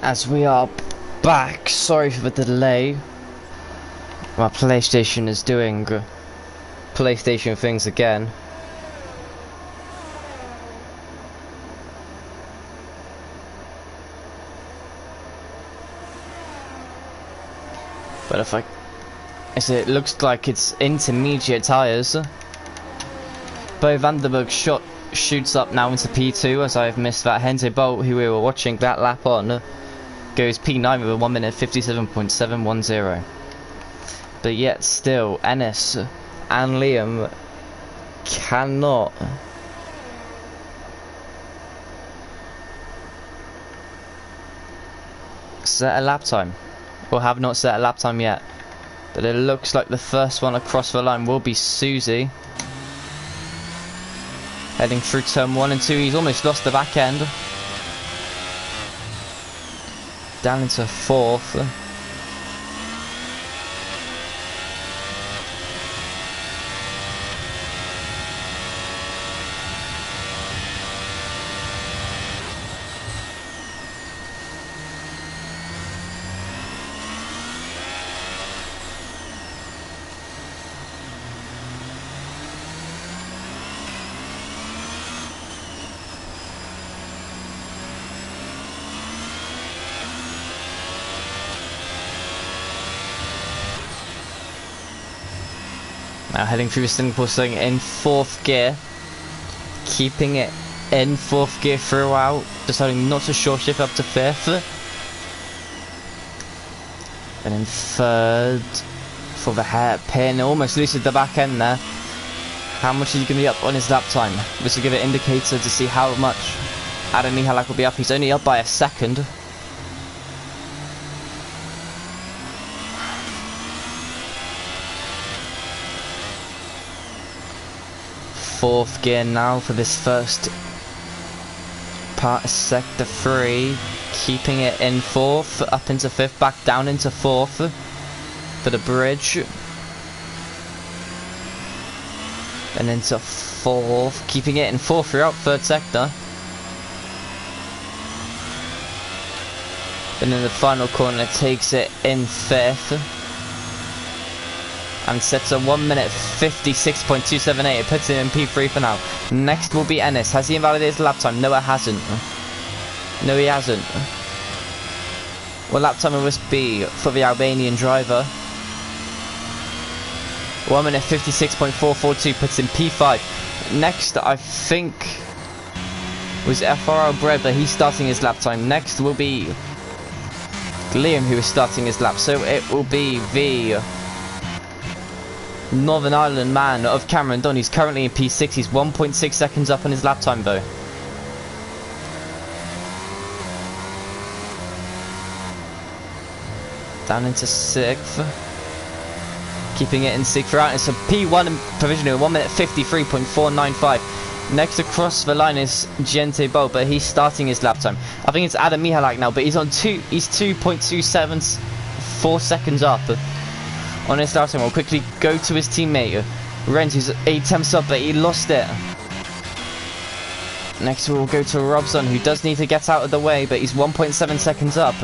As we are back, sorry for the delay. My PlayStation is doing PlayStation things again. But if I, as it looks like it's intermediate tyres. Bo Vanderberg shoots up now into P2 as I've missed that. Henze Bolt, who we were watching that lap on, goes P9 with a 1 minute 57.710. But yet still, Ennis and Liam cannot set a lap time, or have not set a lap time yet. But it looks like the first one across the line will be Susie. Heading through turn 1 and 2, he's almost lost the back end. Down into 4th. Now heading through the Singapore swing in 4th gear, keeping it in 4th gear throughout, deciding not to short shift up to 5th, and in 3rd for the hairpin. Almost loses the back end there. How much is he going to be up on his lap time? This will give an indicator to see how much Adam Michalak will be up. He's only up by a second. Fourth gear now for this first part of sector 3, keeping it in 4th, up into 5th, back down into 4th for the bridge, and into 4th, keeping it in 4th throughout 3rd sector. And in the final corner takes it in 5th and sets a 1 minute 56.278. It puts it in P3 for now. Next will be Ennis. Has he invalidated his lap time? No, it hasn't. No, he hasn't. What lap time will this be for the Albanian driver? 1 minute 56.442 puts in P5. Next, I think, was FRL Bread, but he's starting his lap time. Next will be Liam, who is starting his lap. So it will be the Northern Ireland man of Cameron Dunn. He's currently in P6. He's 1.6 seconds up on his lap time though. Down into 6th. Keeping it in 6th throughout. It's a P1 and provisional, 1 minute 53.495. Next across the line is Gente Bo, but he's starting his lap time. I think it's Adam Michalak now, but he's on 2.274 seconds up on his lap time. We'll quickly go to his teammate Renz, who's 8 attempts up, but he lost it. Next we'll go to Robson, who does need to get out of the way, but he's 1.7 seconds up.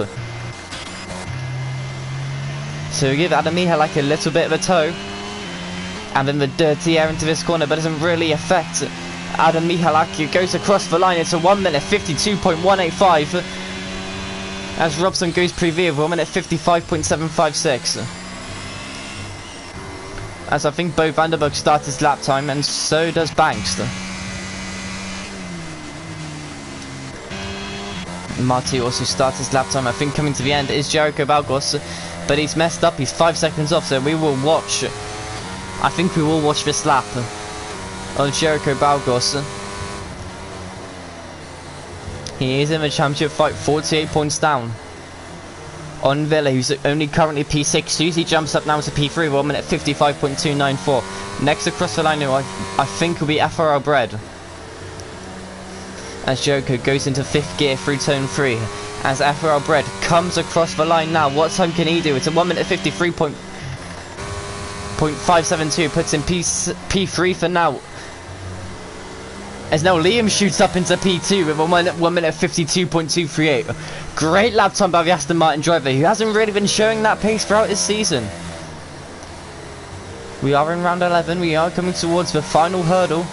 So give Adam Michalak a little bit of a tow, and then the dirty air into this corner, but doesn't really affect Adam Michalak, who goes across the line. It's a 1 minute 52.185 as Robson goes preview of 1 minute 55.756. As I think Bo Vanderberg starts his lap time, and so does Banks. Marty also starts his lap time. I think coming to the end is Jericho Balgos, but he's messed up. He's 5 seconds off, so we will watch. I think we will watch this lap on Jericho Balgos. He is in the championship fight, 48 points down on Villa, who's only currently P6. Susie jumps up now to P3, 1 minute 55.294. Next across the line, I think will be FRL Bread, as Jericho goes into 5th gear through turn 3. As FRL Bread comes across the line now, what time can he do? It's a 1 minute 53.572, puts in P3 for now. As now Liam shoots up into P2 with 1 minute 52.238. Great lap time by the Aston Martin driver, who hasn't really been showing that pace throughout this season. We are in round 11. We are coming towards the final hurdle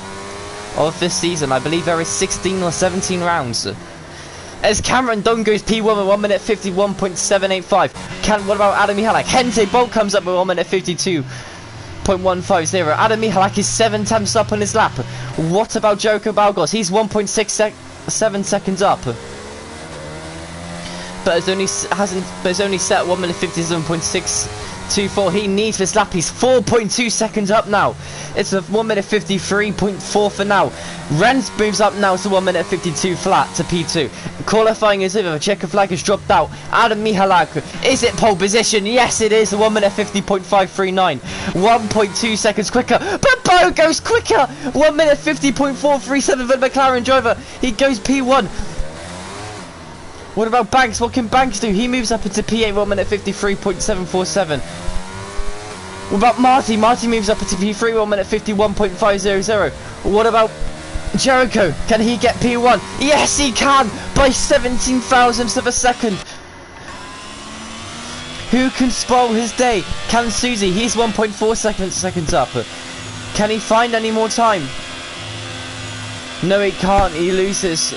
of this season. I believe there is 16 or 17 rounds. As Cameron Dunn goes P1 with 1 minute 51.785. What about Adam Michalak? Henze Bolt comes up with 1 minute 52.150. Adam Michalak is 7 tenths up on his lap. What about Joko Balgos? He's 1.7 seconds up. But it's only set 1 minute 57.624. He needs this lap. He's 4.2 seconds up now. It's a 1 minute 53.4 for now. Renz moves up now to 1 minute 52 flat to P2. Qualifying is over. The checker flag has dropped out. Adam Michalak, is it pole position? Yes, it is. 1 minute 50.539. 1.2 seconds quicker. But Bo goes quicker. 1 minute 50.437 for the McLaren driver. He goes P1. What about Banks? What can Banks do? He moves up into P8, 1 minute 53.747. What about Marty? Marty moves up into P3, 1 minute 51.500. What about Jericho? Can he get P1? Yes, he can! By 17 thousandths of a second. Who can spoil his day? Can Susie? He's 1.4 seconds up. Can he find any more time? No, he can't. He loses.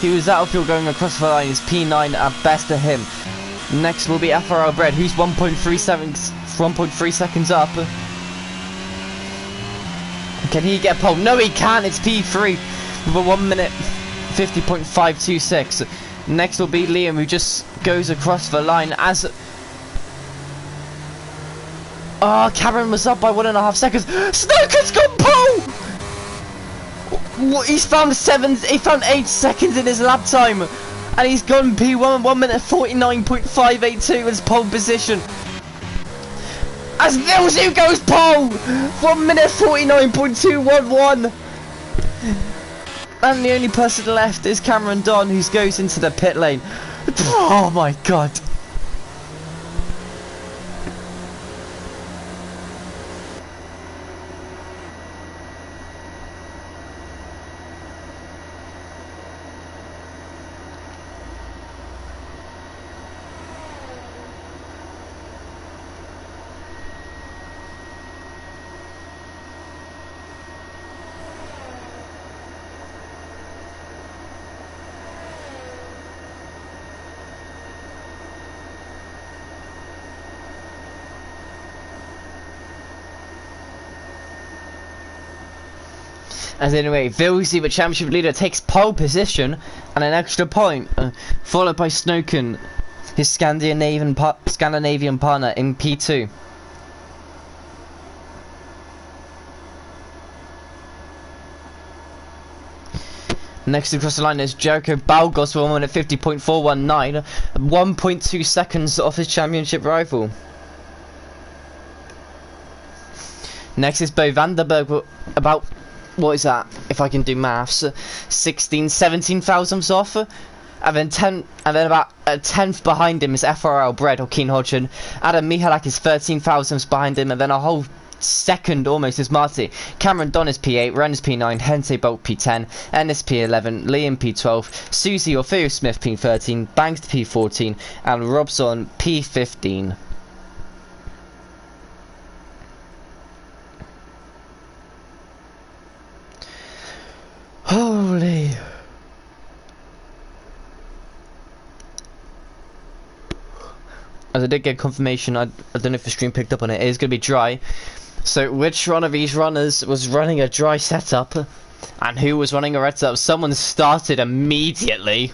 He was out of fuel going across the line. He's P9 at best to him. Next will be FRL Bread, who's 1.3 seconds up. Can he get pole? No, he can't. It's P3 with a 1 minute 50.526. Next will be Liam, who just goes across the line as... Oh, Cameron was up by 1.5 seconds. Snooker's got pole! He's found 8 seconds in his lap time, and he's gone P1 1 minute 49.582 as pole position. As Vilzu goes pole, 1 minute 49.211. And the only person left is Cameron Don, who goes into the pit lane. Oh my god. As anyway, Vilzy, the championship leader, takes pole position and an extra point, followed by Snoken, his Scandinavian partner, in P2. Next across the line is Jericho Balgos with 1 minute 50.419, 1.2 seconds off his championship rival. Next is Bo Vanderberg, about, what is that, if I can do maths, 17 thousandths off, and then about a tenth behind him is FRL Bread or Keen Hodgson. Adam Michalak is 13 thousandths behind him, and then a whole second almost is Marty. Cameron Don is P8, Ren is P9, Hense Bolt P10, Ennis P11, Liam P12, Susie or Theo Smith P13, Banks P14, and Robson P15. Holy. As I did get confirmation, I don't know if the stream picked up on it, it is going to be dry. So which one of these runners was running a dry setup and who was running a red setup? Someone started immediately.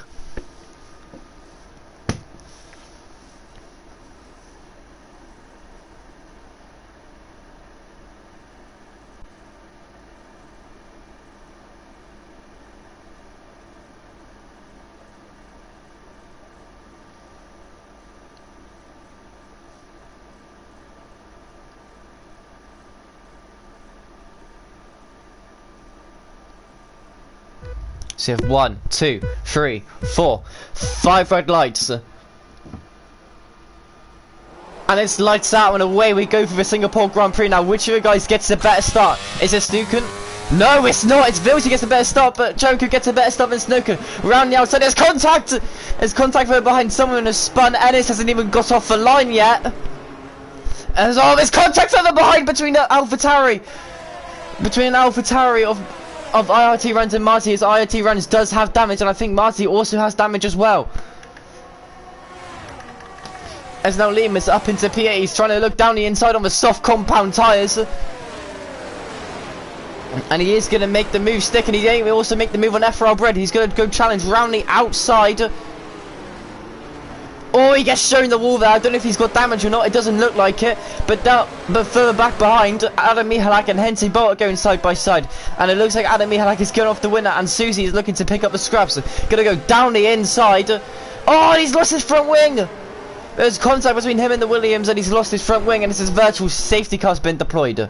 So you have 1, 2, 3, 4, 5 red lights. And it's lights out and away we go for the Singapore Grand Prix now. Which of you guys gets a better start? Is it Snuken? No, it's not. It's Vils who gets a better start, but Jericho gets a better start than Snooker. Round the outside, there's contact! There's contact from behind. Someone has spun. Ennis hasn't even got off the line yet. There's contact from the behind between AlphaTauri. Between AlphaTauri of IRT runs and Marty. His IRT runs does have damage, and I think Marty also has damage as well. As now Liam is up into P8, he's trying to look down the inside on the soft compound tyres. And he is going to make the move stick, and he will also make the move on R11. He's going to go challenge round the outside. Oh, he gets shown the wall there. I don't know if he's got damage or not. It doesn't look like it. But further back behind, Adam Michalak and Henty Bolt are going side by side. And it looks like Adam Michalak is going off the winner, and Susie is looking to pick up the scraps. Going to go down the inside. Oh, he's lost his front wing. There's contact between him and the Williams, and he's lost his front wing, and his virtual safety car's been deployed.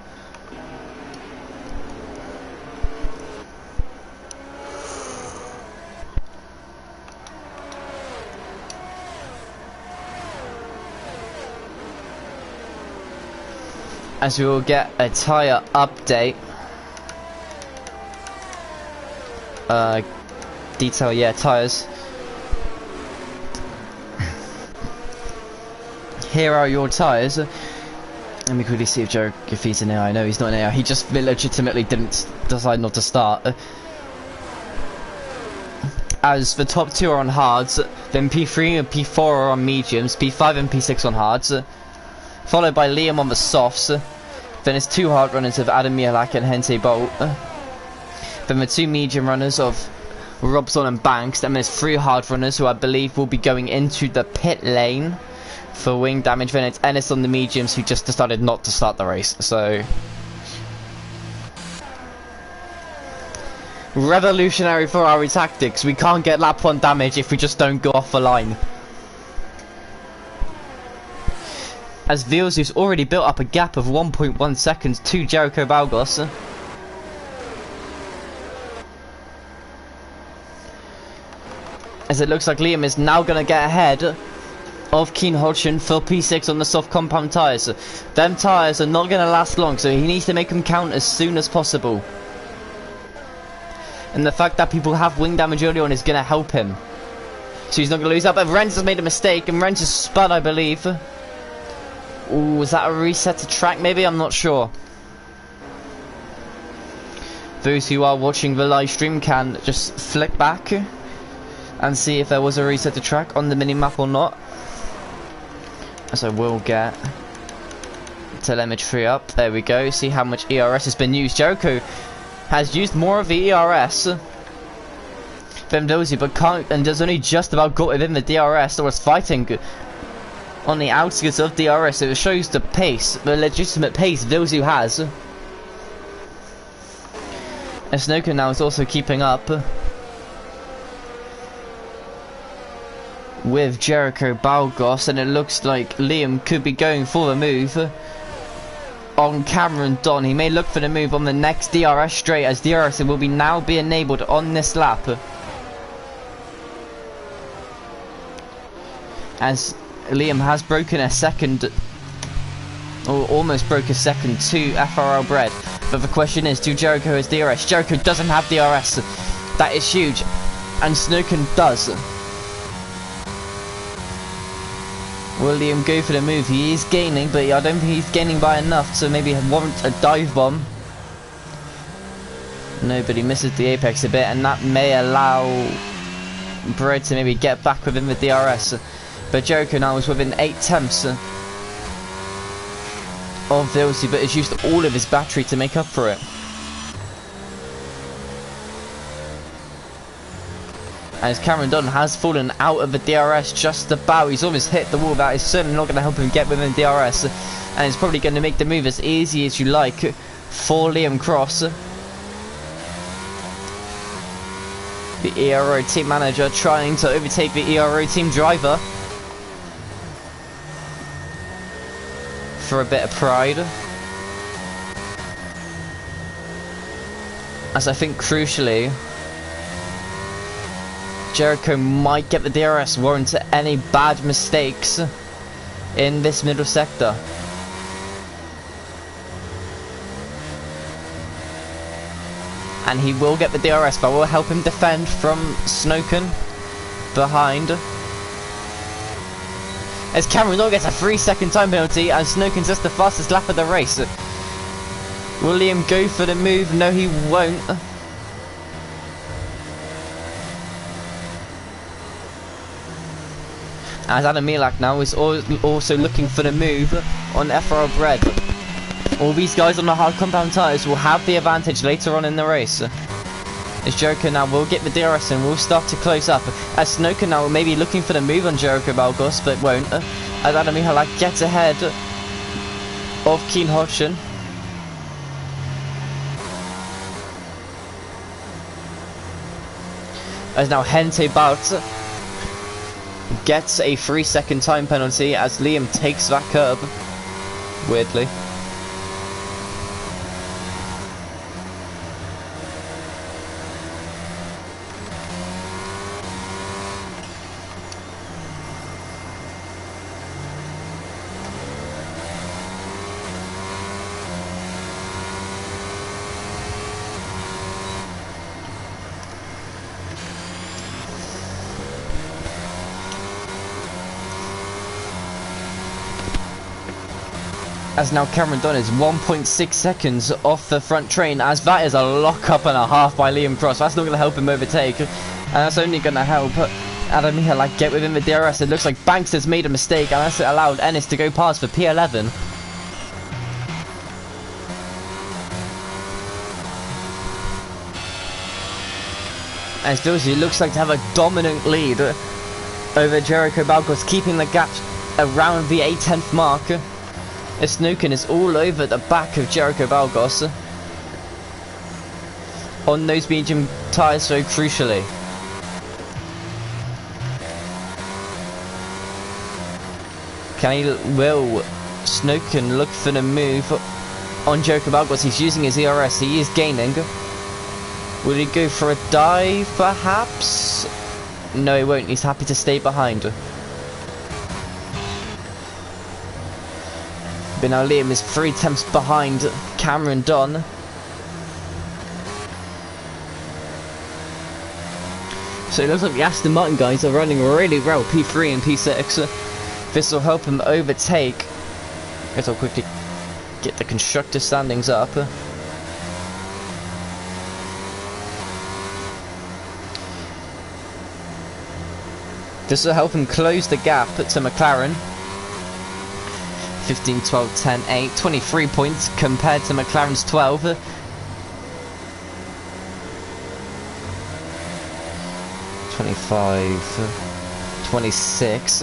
As we will get a tyre update. Detail, yeah, tyres. Here are your tyres. Let me quickly see if Joe Gaffey's in AI. No, he's not in AI. He just legitimately didn't decide not to start. As the top two are on hards, then P3 and P4 are on mediums, P5 and P6 on hards. Followed by Liam on the softs. Then it's two hard runners of Adam Michalak and Henty Bolt. Then the two medium runners of Robson and Banks. Then there's three hard runners who I believe will be going into the pit lane for wing damage. Then it's Ennis on the mediums who just decided not to start the race. So revolutionary Ferrari tactics. We can't get lap 1 damage if we just don't go off the line. As Vils, who's already built up a gap of 1.1 seconds to Jericho Balgos. As it looks like Liam is now going to get ahead of Keen Hodgson for P6 on the soft compound tyres. Them tyres are not going to last long, so he needs to make them count as soon as possible. And the fact that people have wing damage early on is going to help him. So he's not going to lose out, but Renz has made a mistake, and Renz has spun, I believe. Ooh, was that a reset to track maybe? I'm not sure. Those who are watching the live stream can just flick back and see if there was a reset to track on the minimap or not. As I will get telemetry up. There we go. See how much ERS has been used. Jericho has used more of the ERS than Dozy, but can't, and has only just about got within the DRS, or was fighting on the outskirts of DRS. So it shows the pace, the legitimate pace Vilzu has. And Snooker now is also keeping up with Jericho Balgos, and it looks like Liam could be going for the move on Cameron Don. He may look for the move on the next DRS straight, as DRS will now be enabled on this lap. As Liam has broken a second, or almost broke a second, to FRL Bread. But the question is, do Jericho has DRS? Jericho doesn't have DRS. That is huge. And Snooken does. Will Liam go for the move? He is gaining, but I don't think he's gaining by enough to maybe warrant a dive bomb. No, but he misses the apex a bit, and that may allow Bread to maybe get back within the DRS. But Jericho now is within 8/10 of Vilsey, but has used all of his battery to make up for it. As Cameron Dunn has fallen out of the DRS just about. He's almost hit the wall. That is certainly not going to help him get within DRS. And it's probably going to make the move as easy as you like for Liam Cross. The Ero team manager trying to overtake the Ero team driver for a bit of pride. As I think crucially, Jericho might get the DRS warrant any bad mistakes in this middle sector. and he will get the DRS, but will help him defend from Snoken behind. As Cameron Don gets a 3-second time penalty, and Snoken's just the fastest lap of the race. Will Liam go for the move? No, he won't. As Adam Milak now is also looking for the move on FR Bread. All these guys on the hard compound tyres will have the advantage later on in the race. As Jericho now will get the DRS and will start to close up. As Snoker now may be looking for the move on Jericho Balgos, but won't. As Adam Milak gets ahead of Keen Hodgson. As now Hente Bout gets a 3-second time penalty as Liam takes that curb, weirdly. As now Cameron Dunn is 1.6 seconds off the front train, as that is a lock-up and a half by Liam Cross. That's not going to help him overtake, and that's only going to help Adam Mihalak get within the DRS. It looks like Banks has made a mistake, and that's allowed Ennis to go past for P11. As Vilsey looks like to have a dominant lead over Jericho Balgos, keeping the gap around the 8/10 mark. As Snoken is all over the back of Jericho Balgos on those medium tyres so crucially. Will Snoken look for the move on Jericho Balgos? He's using his ERS, he is gaining. Will he go for a dive perhaps? No, he won't, he's happy to stay behind. But now Liam is 3 tenths behind Cameron Dunn. So it looks like the Aston Martin guys are running really well, P3 and P6. This will help him overtake. I guess I'll quickly get the constructor standings up. This will help him close the gap to McLaren. 15, 12, 10, 8, 23 points compared to McLaren's 12. 25, 26.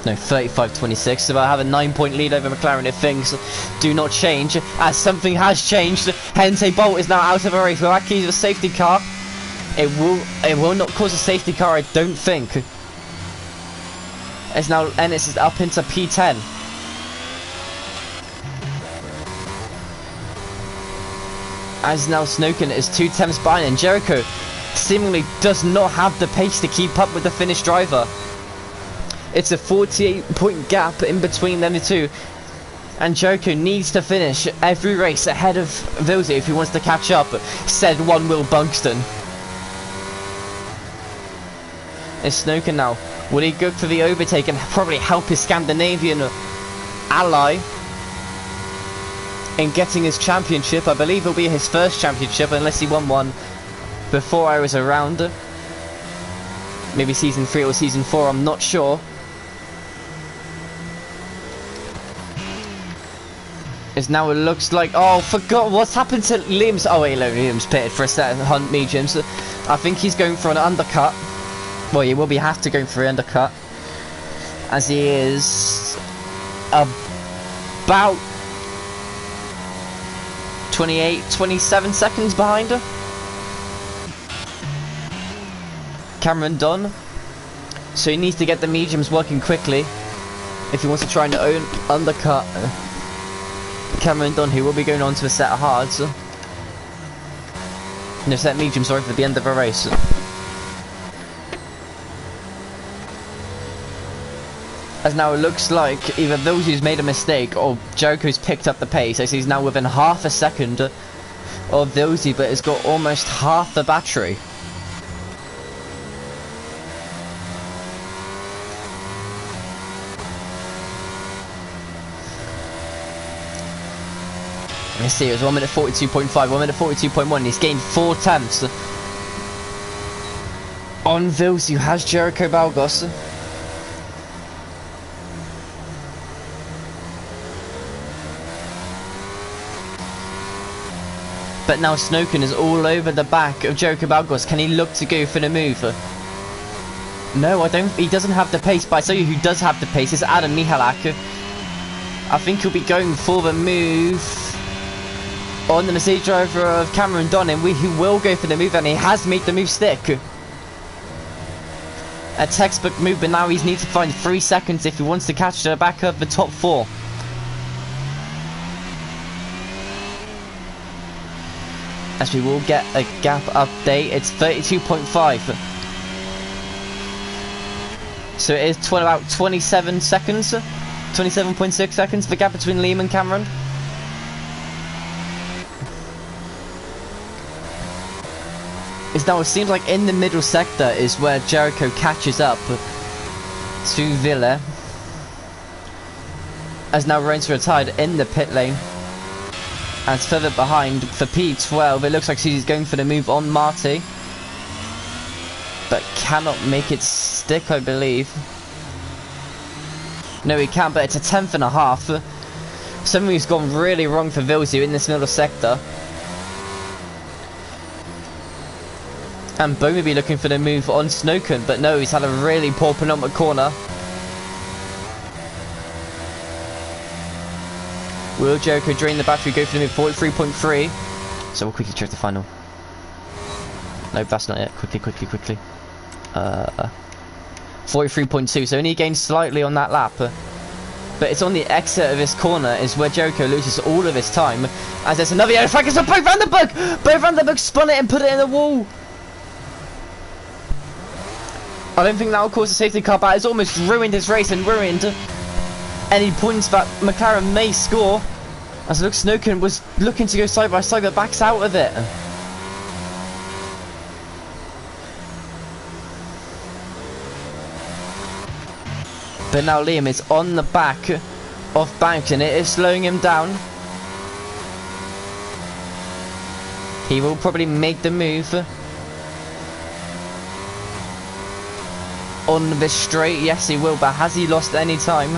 No, 35, 26. So I have a 9-point lead over McLaren if things do not change. As something has changed, Hente Bolt is now out of a race. Will that cause a safety car? It will not cause a safety car, I don't think. As now Ennis is up into P10. As now Snoken is 2 tenths behind, and Jericho seemingly does not have the pace to keep up with the Finnish driver. It's a 48-point gap in between them two, and Jericho needs to finish every race ahead of Vilsey if he wants to catch up, said one Will Buxton. It's Snoken now. Will he go for the overtake and probably help his Scandinavian ally in getting his championship? I believe it'll be his first championship unless he won one before I was around. Maybe season 3 or season 4, I'm not sure. As now it looks like, oh, forgot what's happened to Liam's. Oh wait, no, Liam's pitted for a set of Hunt mediums. I think he's going for an undercut. Well, he will have to go for an undercut, as he is about 28, 27 seconds behind her. Cameron Dunn. So he needs to get the mediums working quickly if he wants to try and undercut Cameron Dunn, who will be going on to a set of hards. No, set mediums, sorry, for the end of the race. As now it looks like either Vilsey's made a mistake or Jericho's picked up the pace, as he's now within half a second of Vilsey, but it's got almost half the battery. Let's see, it was 1 minute 42.5, 1 minute 42.1. He's gained 4 tenths on Vilsey, who has Jericho Balgos. But now Snowken is all over the back of Jericho Balgos. Can he look to go for the move? No, I don't. He doesn't have the pace, but I tell you who does have the pace is Adam Michalak. I think he'll be going for the move on the Mercedes driver of Cameron Donnan. He will go for the move, and he has made the move stick. A textbook move, but now he needs to find 3 seconds if he wants to catch the back of the top 4. As we will get a gap update, it's 32.5. So it is about 27 seconds, 27.6 seconds, the gap between Liam and Cameron. Now it seems like in the middle sector is where Jericho catches up to Villa, as now Reigns retired in the pit lane. As further behind for P12, it looks like he's going for the move on Marty, but cannot make it stick, I believe. No, he can, but it's a 10th and a half. Something's gone really wrong for Vilsey in this middle sector. And Bo may be looking for the move on Snowken, but no, he's had a really poor penultimate corner. Will Jericho drain the battery, go for the move? 43.3. So we'll quickly check the final. Nope, that's not it. Quickly. 43.2, so only gained slightly on that lap. But it's on the exit of this corner is where Jericho loses all of his time. As there's another yellow flag, it's on Bo Vandenberg! Bo Vandenberg spun it and put it in the wall. I don't think that will cause a safety car, but it's almost ruined his race and ruined any points that McLaren may score. As it looks, Snowken was looking to go side by side, but backs out of it. But now Liam is on the back of Banks, and it is slowing him down. He will probably make the move on this straight. Yes, he will, but has he lost any time?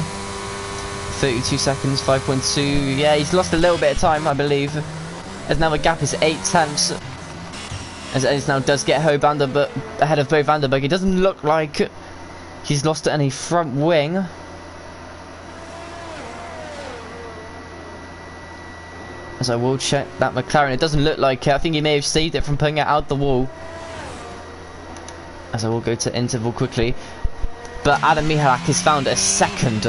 32 seconds, 5.2. Yeah, he's lost a little bit of time, I believe. As now the gap is 8 tenths. As it now does get Ho Vanderberg ahead of Bo Vanderberg. It doesn't look like he's lost any front wing. As I will check that McLaren. It doesn't look like it. I think he may have saved it from putting it out the wall. As I will go to interval quickly. But Adam Michalak has found a second.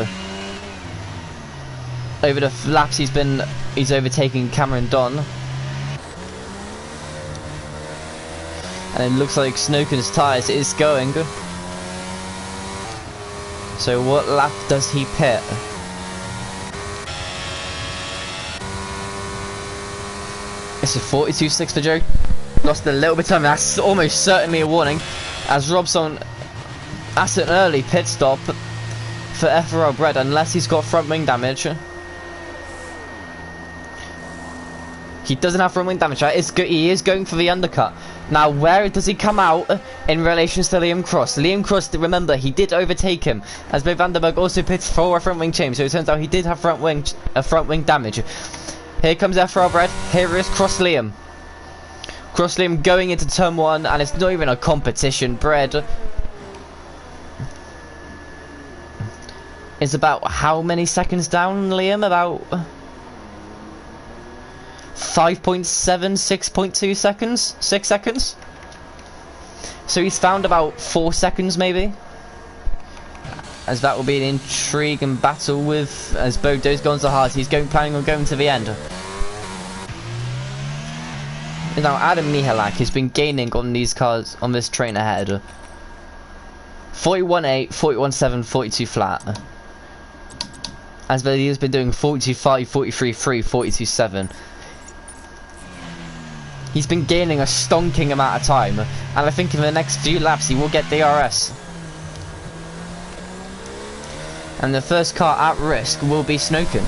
Over the laps he's overtaking Cameron Don. And it looks like Snowken's tyres is going. So what lap does he pit? It's a 42.6 for Joe. Lost a little bit of time. That's almost certainly a warning. As Robson, that's an early pit stop for Ero Ps, unless he's got front wing damage. He doesn't have front wing damage, right? He is going for the undercut. Now, where does he come out in relation to Liam Cross? Liam Cross, remember, he did overtake him, as Bo Vanderberg also pits for a front wing change, so it turns out he did have front wing damage. Here comes Ero Ps. Here is Cross Liam. Cross Liam going into turn 1, and it's not even a competition. Bread is about how many seconds down, Liam? About 5.7, 6.2 seconds? 6 seconds? So he's found about 4 seconds maybe. As that will be an intriguing battle with, as Bo goes to hard. He's planning on going to the end. Now Adam Michalak has been gaining on these cars, on this train ahead. 41.8, 41.7, 42 flat. As he has been doing 42.5, 43.3, 42.7. He's been gaining a stonking amount of time, and I think in the next few laps he will get DRS. And the first car at risk will be Snowcone.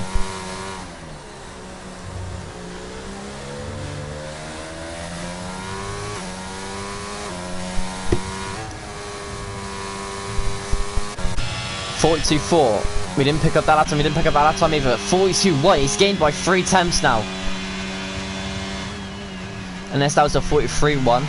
.42.4. We didn't pick up that lap time. We didn't pick up that lap time either. 42.1. He's gained by 3 tenths now. Unless that was a 43.1.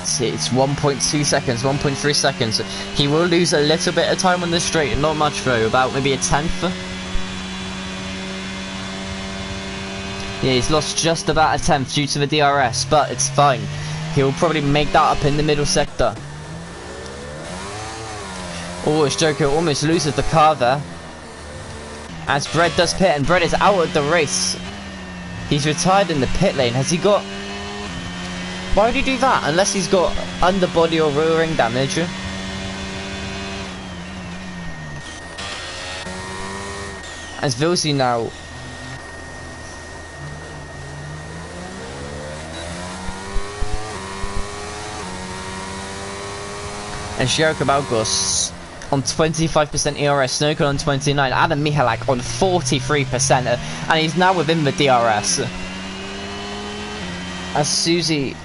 See, it's 1.2 seconds, 1.3 seconds. He will lose a little bit of time on this straight, not much though, about maybe a tenth. Yeah, he's lost just about a tenth due to the DRS, but it's fine. He'll probably make that up in the middle sector. Oh, Joko almost loses the car there. As Brett does pit, and Brett is out of the race. He's retired in the pit lane. Has he got... Why would he do that? Unless he's got underbody or rear ring damage. As Vilsey now... And Jericho Balgos on 25% ERS, Snowcone on 29, Adam Michalak on 43%, and he's now within the DRS. As Susie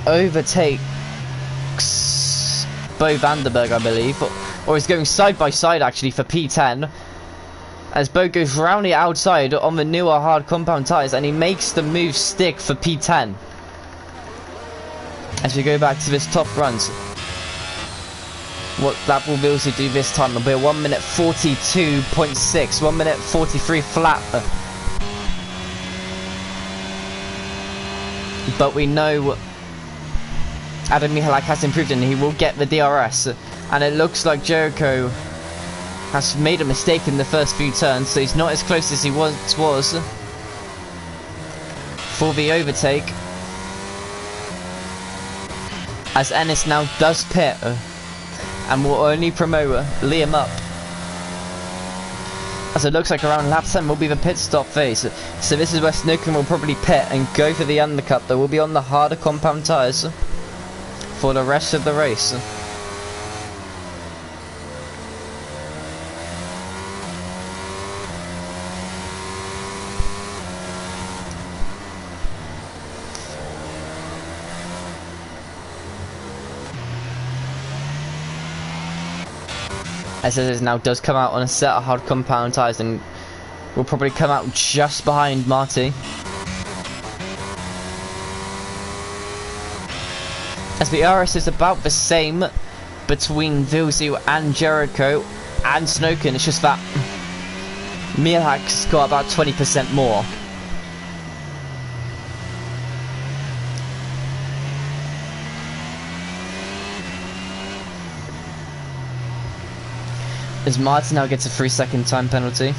overtakes Bo Vanderberg, I believe, or is going side by side actually for P10. As Bo goes round the outside on the newer hard compound tyres, and he makes the move stick for P10. As we go back to this top runs. What lap will Vilsey do this time? It'll be a 1 minute 42.6, 1 minute 43 flat. But we know Adam Michalak has improved and he will get the DRS. And it looks like Jericho has made a mistake in the first few turns, so he's not as close as he once was for the overtake. As Ennis now does pit. And will only promote Liam up. As it looks like around lap 10 will be the pit stop phase. So this is where Snowcone will probably pit and go for the undercut. They will be on the harder compound tyres for the rest of the race. As it is now does come out on a set of hard compound tyres and will probably come out just behind Marty. As the RS is about the same between Vilsey and Jericho and Snowcone, it's just that Michalak's got about 20% more. As Martin now gets a 3-second time penalty.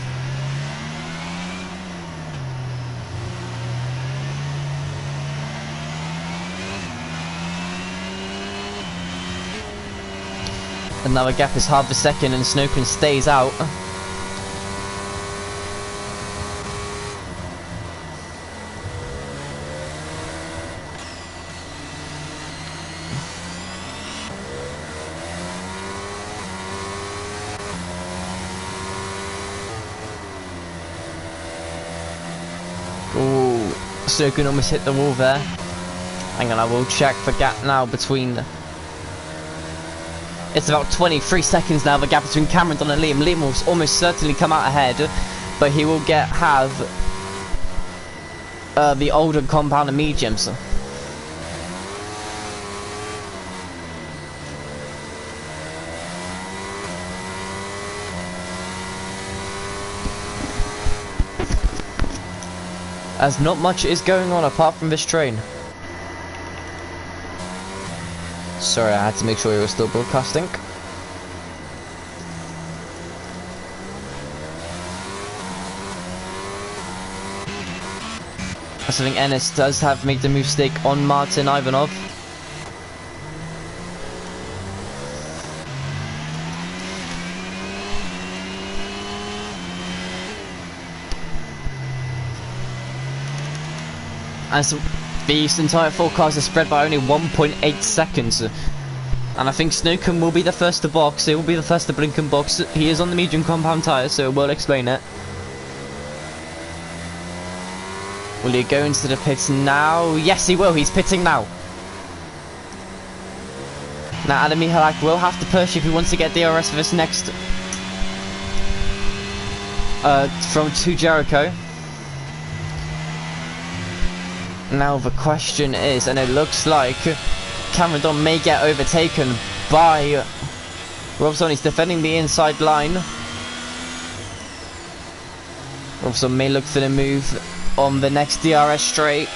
And now a gap is half a second and Snowcone stays out. Snowcone almost hit the wall there. Hang on, I will check the gap now between... It's about 23 seconds now, the gap between Cameron Don and Liam. Liam will almost certainly come out ahead, but he will have the older compound and mediums. As not much is going on apart from this train. Sorry, I had to make sure we were still broadcasting. I think Ennis does have made the move stick on Martin Ivanov. And so these entire 4 cars are spread by only 1.8 seconds. And I think Snowcombe will be the first to box. He will be the first to blink and box. He is on the medium compound tyre, so it will explain it. Will he go into the pits now? Yes, he will. He's pitting now. Now, Adam Michalak will have to push if he wants to get DRS for this next... from to Jericho. Now, the question is, and it looks like Cameron Dunn may get overtaken by Robson. He's defending the inside line. Robson may look for the move on the next DRS straight.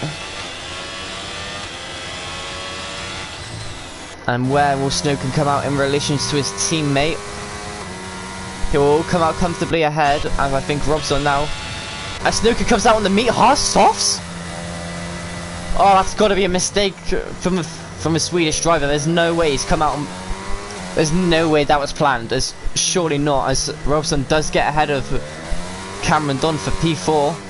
And where will Snowcombe come out in relation to his teammate? He will come out comfortably ahead, and I think Robson now. As Snowcombe comes out on the meat softs. Oh, that's got to be a mistake from a Swedish driver. There's no way he's come out. There's no way that was planned. There's surely not, as Robson does get ahead of Cameron Dunn for P4.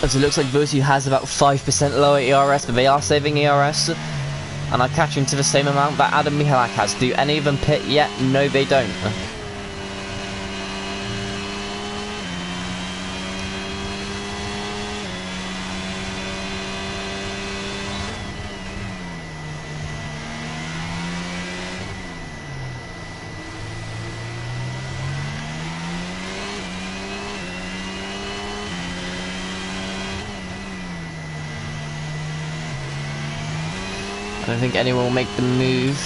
As it looks like Vusu has about 5% lower ERS, but they are saving ERS. And are catching to the same amount that Adam Michalak has. Do any of them pit yet? No, they don't. I don't think anyone will make the move.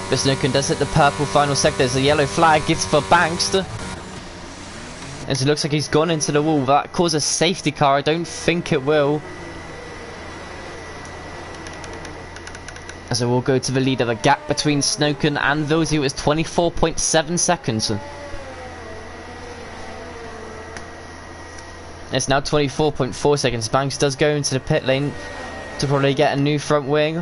Snowcombe does hit the purple final sector. There's a yellow flag gives for Banks. And so it looks like he's gone into the wall. That causes a safety car. I don't think it will. As it will go to the leader. The gap between Snowcombe and Vilsey is 24.7 seconds. It's now 24.4 seconds. Banks does go into the pit lane to probably get a new front wing.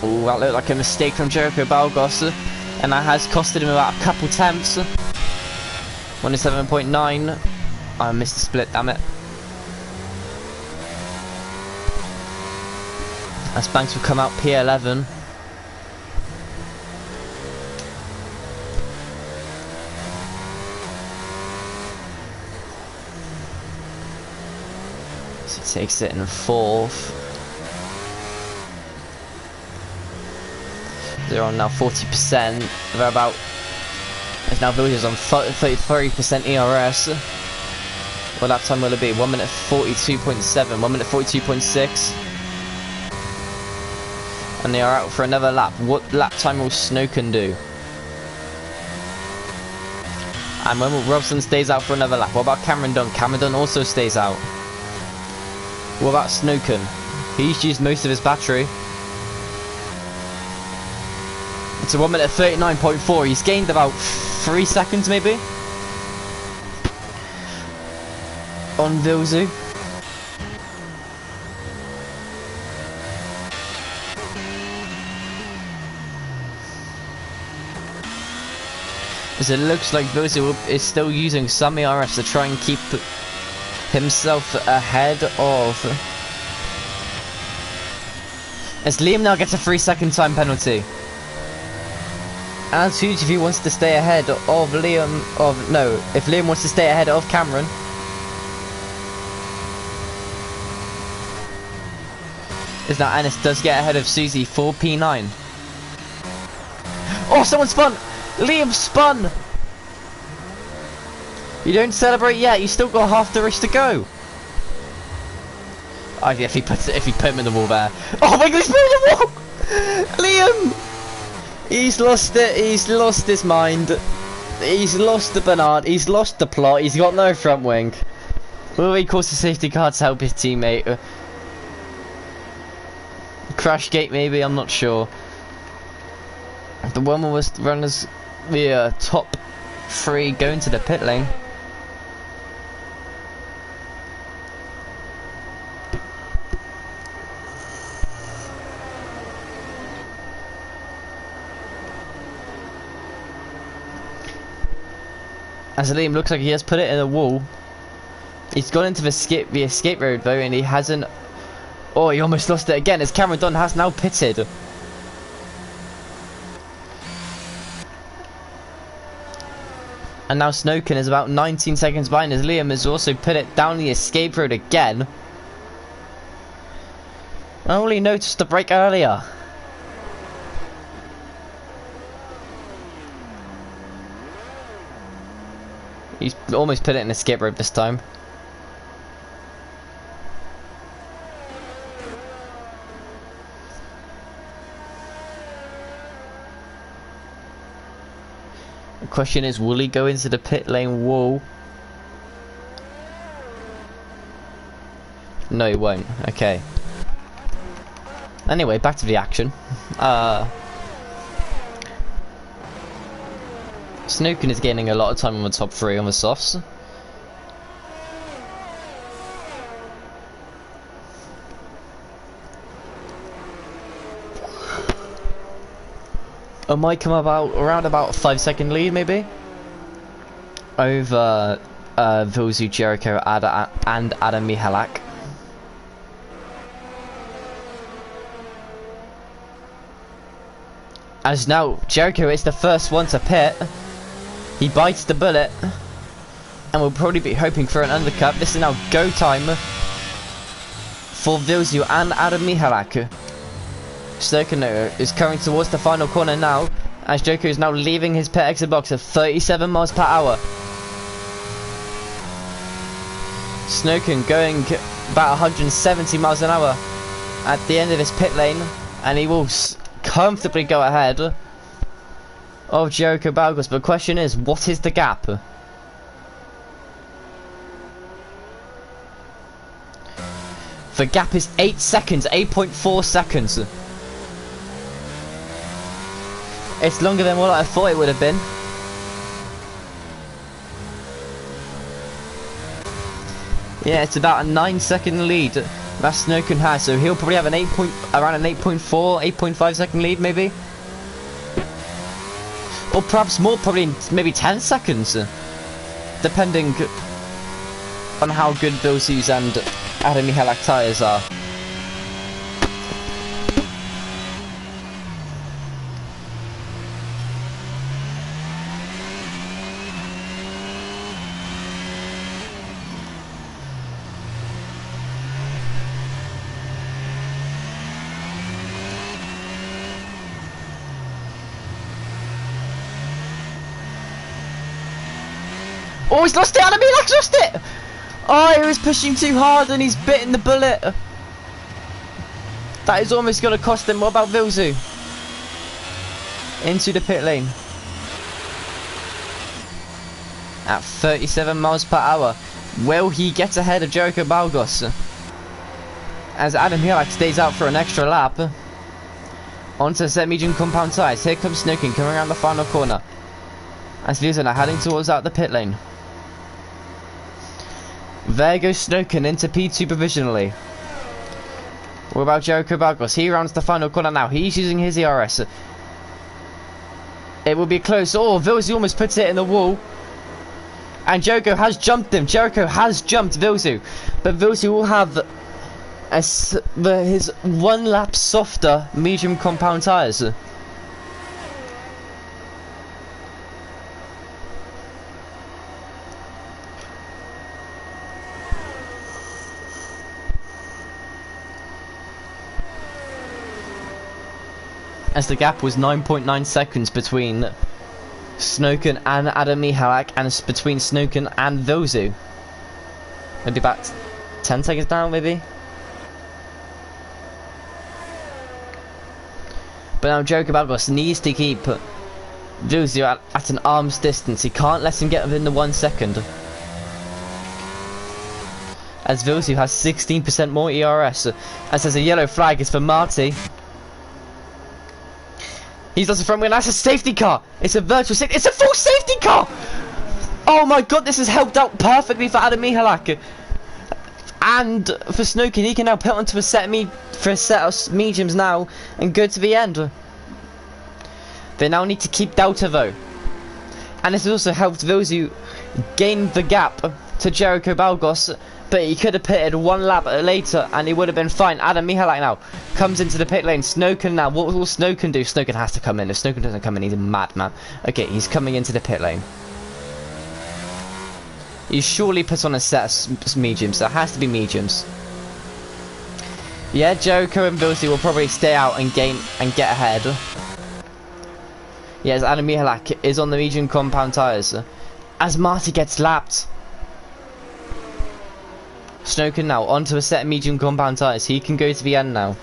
Oh, that looked like a mistake from Jericho Balgos, and that has costed him about a couple tenths. 107.9. I missed the split, damn it. As Banks will come out P11. Takes it in 4th. They're on now 40%. They're about. It's now Villiers on 33% ERS. Well, that time will it be 1 minute 42.7, 1 minute 42.6, and they are out for another lap. What lap time will Snowcombe do? And when Robson stays out for another lap. What about Cameron Dunn? Cameron Dunn also stays out. What about Snowcombe? He's used most of his battery. It's a 1 minute 39.4. He's gained about 3 seconds maybe on Vilzu. As it looks like Vilzu is still using some ERS to try and keep himself ahead of. As Liam now gets a 3-second time penalty. And that's huge if he wants to stay ahead of Liam. If Liam wants to stay ahead of Cameron. As now Ennis does get ahead of Susie for P9. Oh, someone spun! Liam spun! You don't celebrate yet, you still got half the race to go. if he put him in the wall there. Oh my god, he's put him in the wall! Liam! He's lost it, he's lost his mind. He's lost the banana, he's lost the plot, he's got no front wing. Will he cause the safety car to help his teammate? Crash gate maybe, I'm not sure. The one was runners, the top 3 going to the pit lane. As Liam looks like he has put it in a wall. He's gone into the escape road though, and he hasn't. Oh, he almost lost it again as Cameron Dunn has now pitted. And now Snowkin is about 19 seconds behind as Liam has also put it down the escape road again. I only noticed the break earlier. He's almost put it in the skip rope this time. The question is, will he go into the pit lane wall? No, he won't. Okay. Anyway, back to the action. Snookin is gaining a lot of time on the top 3 on the softs. It might come around about a 5-second lead maybe over Vilzu, Jericho, and Adam Michalak. As now Jericho is the first one to pit. He bites the bullet and will probably be hoping for an undercut. This is now go time for Vilzu and Adam Michalak. Snowkin is coming towards the final corner now as Jericho is now leaving his pit exit box at 37 miles per hour. Snowkin going about 170 miles an hour at the end of his pit lane, and he will comfortably go ahead of Jericho Balgos. But the question is, what is the gap? The gap is 8 seconds, 8.4 seconds. It's longer than what I thought it would have been. Yeah, it's about a 9-second lead that Snowkin has, so he'll probably have an around an 8.4, 8.5 second lead maybe. Or perhaps more, probably maybe 10 seconds. Depending on how good Vilzu's and Adam Michalak tyres are. Oh, he's lost it! Adam Michalak's lost it! Oh, he was pushing too hard and he's bitten the bullet. That is almost going to cost him. What about Vilzu? Into the pit lane. At 37 miles per hour. Will he get ahead of Jericho Balgos? As Adam Michalak stays out for an extra lap. Onto set medium compound tyres. Here comes Snookin coming around the final corner. As Vilzu are heading towards out the pit lane. There goes Snowkin into P2 provisionally. What about Jericho Balgos? He rounds the final corner now. He's using his ERS. It will be close. Oh, Vilzu almost puts it in the wall. And Jericho has jumped him. Jericho has jumped Vilzu. But Vilzu will have his 1 lap softer medium compound tyres. As the gap was 9.9 seconds between Snowkin and Adam Michalak, and between Snowkin and Vilzu. Maybe about 10 seconds down, maybe? But now Jericho Balgos needs to keep Vilsio at an arm's distance. He can't let him get within the 1 second. As Vilsio has 16% more ERS. As there's a yellow flag, it's for Marty. He's lost the front wheel. That's a safety car. It's a virtual safety. It's a full safety car. Oh my god, this has helped out perfectly for Adam Michalak. And for Snookin, he can now put onto a set of mediums now and go to the end. They now need to keep Delta though. And this has also helped Vilsio gain the gap to Jericho Balgos, but he could have pitted 1 lap later and he would have been fine. Adam Michalak now comes into the pit lane. Snookin now, what will Snookin do? Snookin has to come in. If Snookin doesn't come in, he's a madman. Okay, he's coming into the pit lane. You surely put on a set of mediums. There has to be mediums. Yeah, Jericho and Vilsio will probably stay out and get ahead. Yes, Adam Michalak is on the medium compound tyres. As Marty gets lapped. Snookin now onto a set of medium compound tyres. He can go to the end now.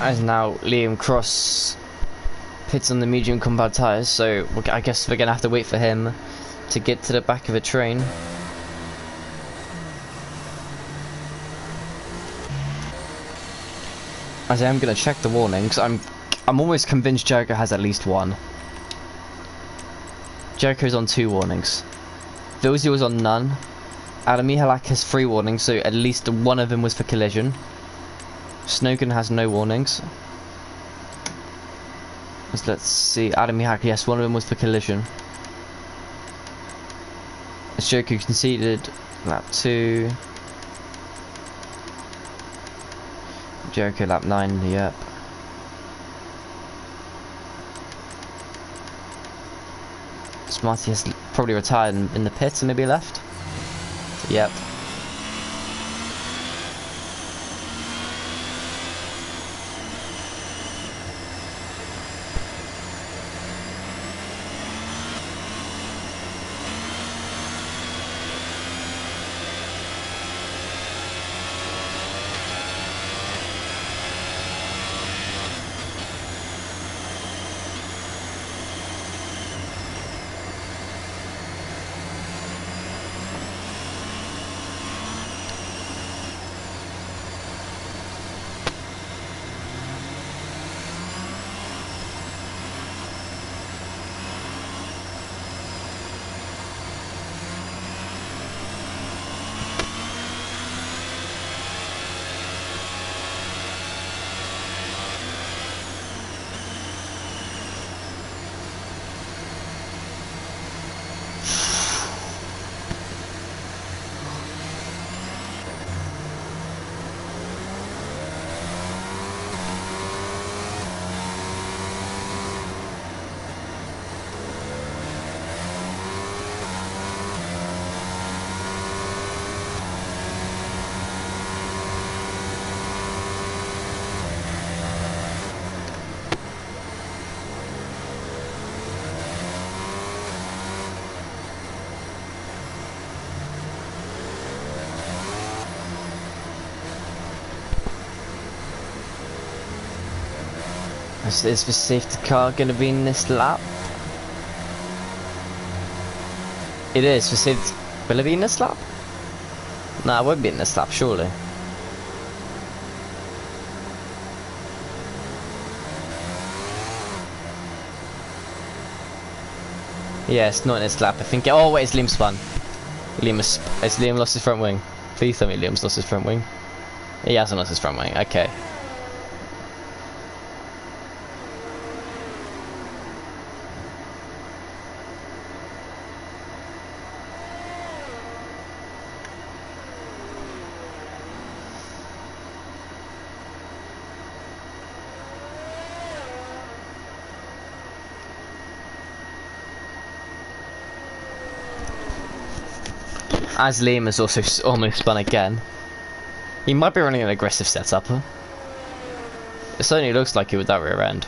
As now Liam Cross pits on the medium compound tyres, so I guess we're going to have to wait for him to get to the back of a train. As I am going to check the warnings, I'm almost convinced Jericho has at least 1. Jericho's on 2 warnings. Vilsio was on none. Adam Michalak has 3 warnings, so at least 1 of them was for collision. Snookin has no warnings. Let's see, Adam Michalak, yes, 1 of them was for collision. As Jericho conceded lap 2. Jericho lap 9, yep. Smarty has probably retired in the pit and maybe left. Yep. Is the safety car going to be in this lap? It is. The safety... Will it be in this lap? No, it won't be in this lap, surely. Yeah, it's not in this lap. I think... Oh, wait, it's Liam spun. Has Liam lost his front wing? Please tell me Liam's lost his front wing. He hasn't lost his front wing. Okay. As Liam has also almost spun again. He might be running an aggressive setup. Huh? It certainly looks like it with that rear end.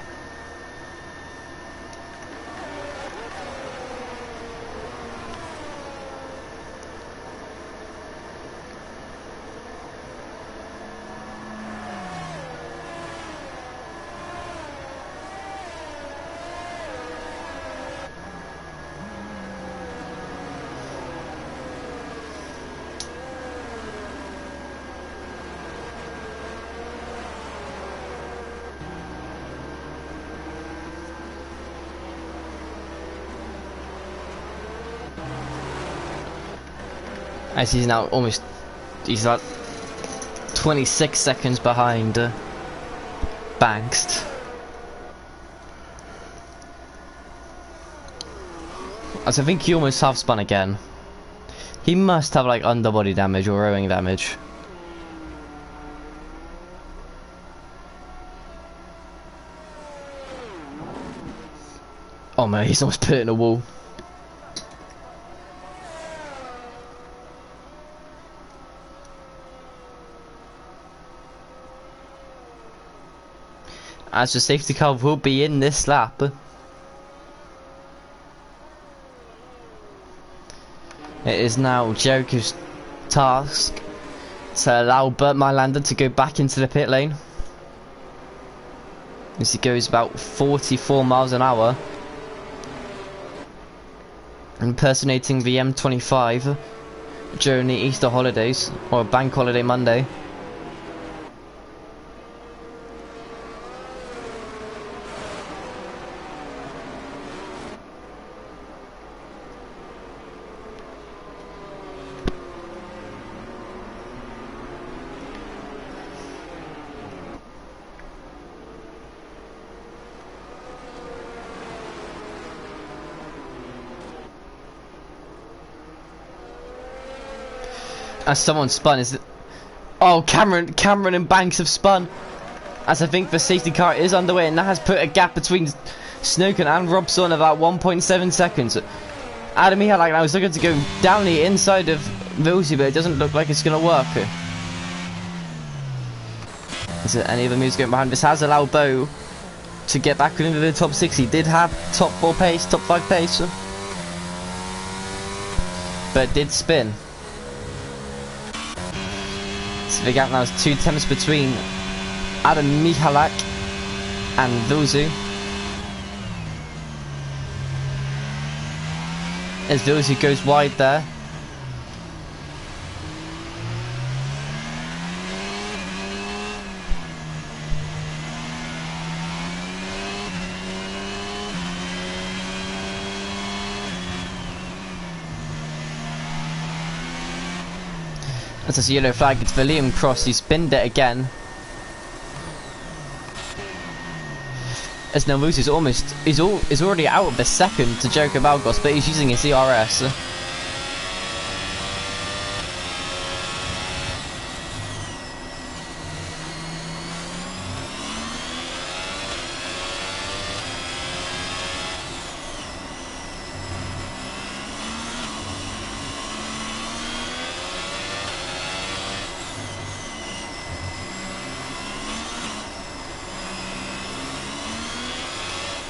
As he's now almost, he's like 26 seconds behind Banks. As I think he almost half spun again. He must have like underbody damage or rowing damage. Oh man, he's almost put it in a wall. As the safety car will be in this lap. It is now Jericho's task to allow Burt Mylander to go back into the pit lane. As he goes about 44 miles an hour. Impersonating the M25 during the Easter holidays, or Bank Holiday Monday. As someone spun, is it? Oh, Cameron and Banks have spun. As I think the safety car is underway, and that has put a gap between Snowden and Robson of about 1.7 seconds. Adam Michalak now is looking to go down the inside of Vilsey, but it doesn't look like it's going to work. Is there any other moves going behind? This has allowed Bo to get back into the top 6. He did have top 4 pace, top 5 pace, but did spin. So the gap now is 2 tenths between Adam Michalak and Vilsey. As Vilsey goes wide there. As there's a yellow flag, it's for Liam Cross. He's spinned it again. As now Moose is is already out of the second to Jericho Balgos, but he's using his ERS.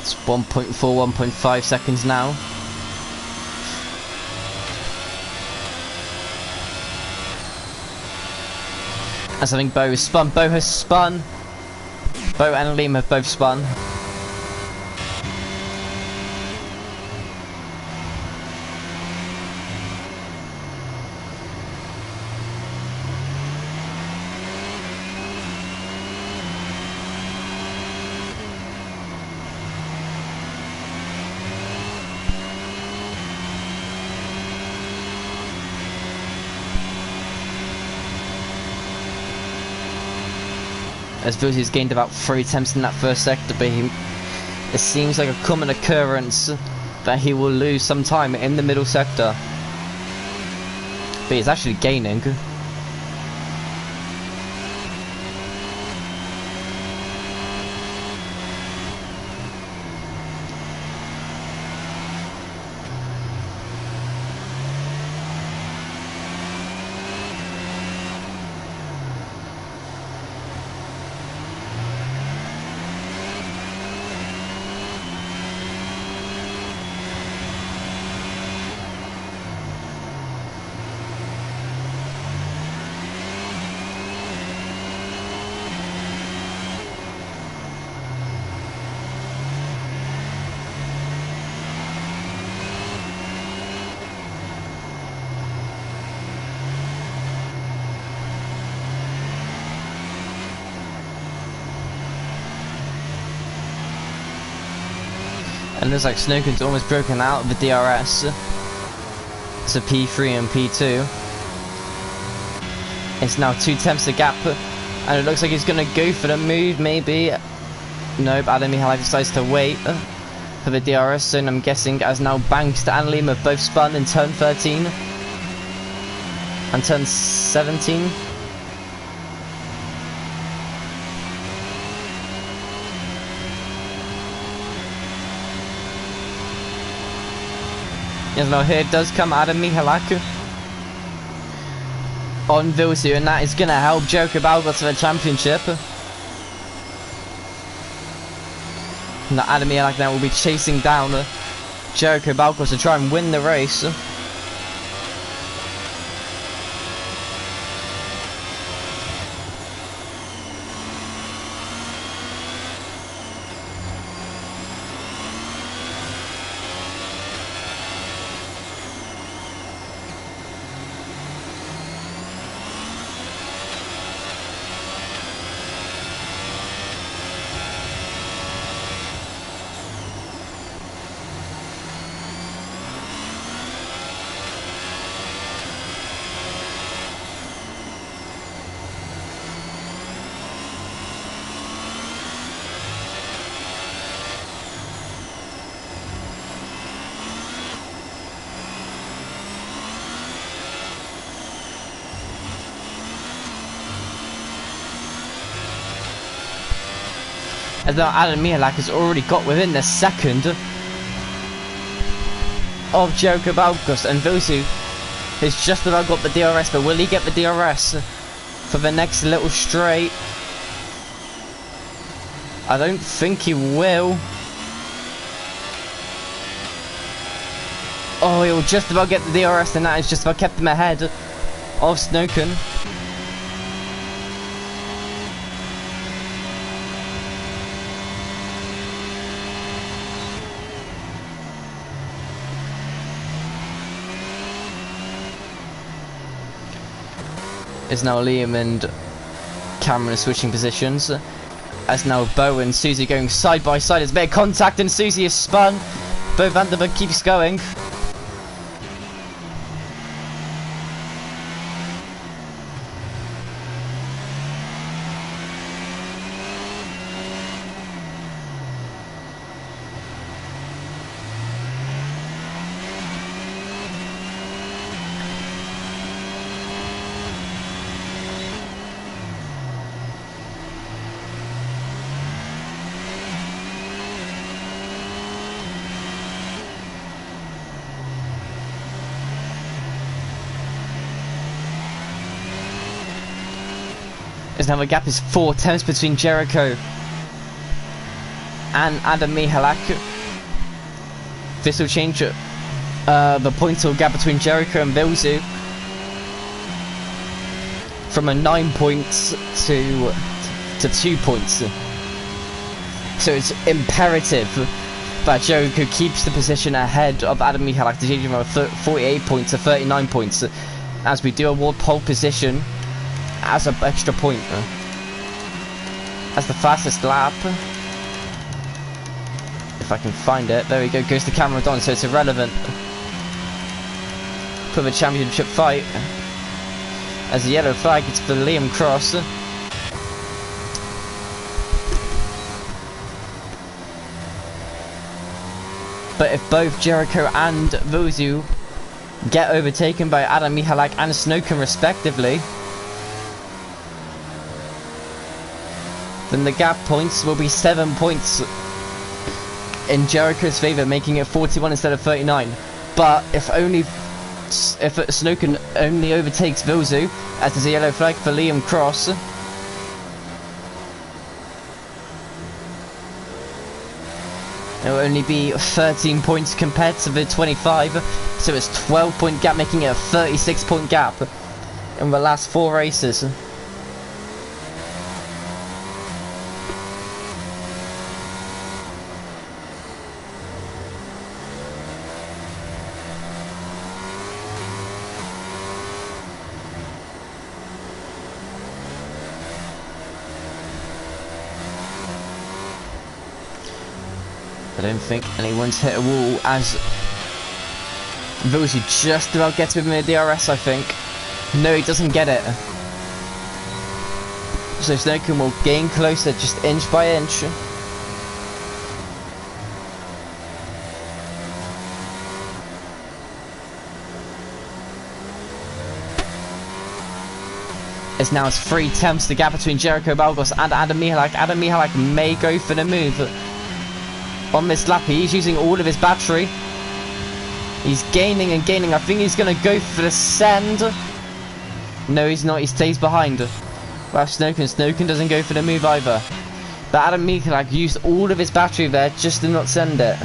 It's 1.4, 1.5 seconds now. As I think Bo has spun. Bo has spun. Bo and Liam have both spun. as Vilsi's gained about 3 attempts in that first sector, but it seems like a common occurrence that he will lose some time in the middle sector. But he's actually gaining. And looks like Snowkin's almost broken out of the DRS to P3 and P2. It's now 2 tenths a gap, and it looks like he's going to go for the move, maybe. Nope, Adam Michalak decides to wait for the DRS zone, I'm guessing, as now Banks to Annalene have both spun in turn 13 and turn 17. Yes, now here does come Adam Michalak on Vilsu, and that is going to help Jericho Balgos to the championship. Now Adam Michalak now will be chasing down Jericho Balgos to try and win the race. As though Adam Michalak has already got within the second of Jericho Balgos, and Vilsu has just about got the DRS, but will he get the DRS for the next little straight? I don't think he will. Oh, he'll just about get the DRS, and that has just about kept him ahead of Snowkin. Is now Liam and Cameron switching positions. As now Bo and Susie going side by side. There's a bit of contact and Susie is spun. Bo Vanderberg keeps going. As now the gap is 4 tenths between Jericho and Adam Michalak. This will change the pointal gap between Jericho and Vilsu from a 9 points to 2 points. So it's imperative that Jericho keeps the position ahead of Adam Michalak to change from 48 points to 39 points, as we do award pole position as an extra point as the fastest lap. If I can find it, there we go, goes to Cameron Don, so it's irrelevant for the championship fight, as the yellow flag is for Liam Cross. But if both Jericho and Vozu get overtaken by Adam Michalak and Snowcombe respectively, then the gap points will be 7 points in Jericho's favour, making it 41 instead of 39. But if Snowcombe only overtakes Vozu, as there's a yellow flag for Liam Cross, it will only be 13 points compared to the 25, so it's 12-point gap, making it a 36-point gap in the last 4 races. I don't think anyone's hit a wall, as Vozu just about gets within the DRS, I think. No, he doesn't get it. So Snowcombe will gain closer just inch by inch. It's now 3/10 the gap between Jericho Balgos and Adam Michalak. Adam Michalak may go for the move on this lap. He's using all of his battery. He's gaining and gaining. I think he's going to go for the send. No, he's not. He stays behind. Well, Snowcombe doesn't go for the move either. But Adam Michalak used all of his battery there just to not send it.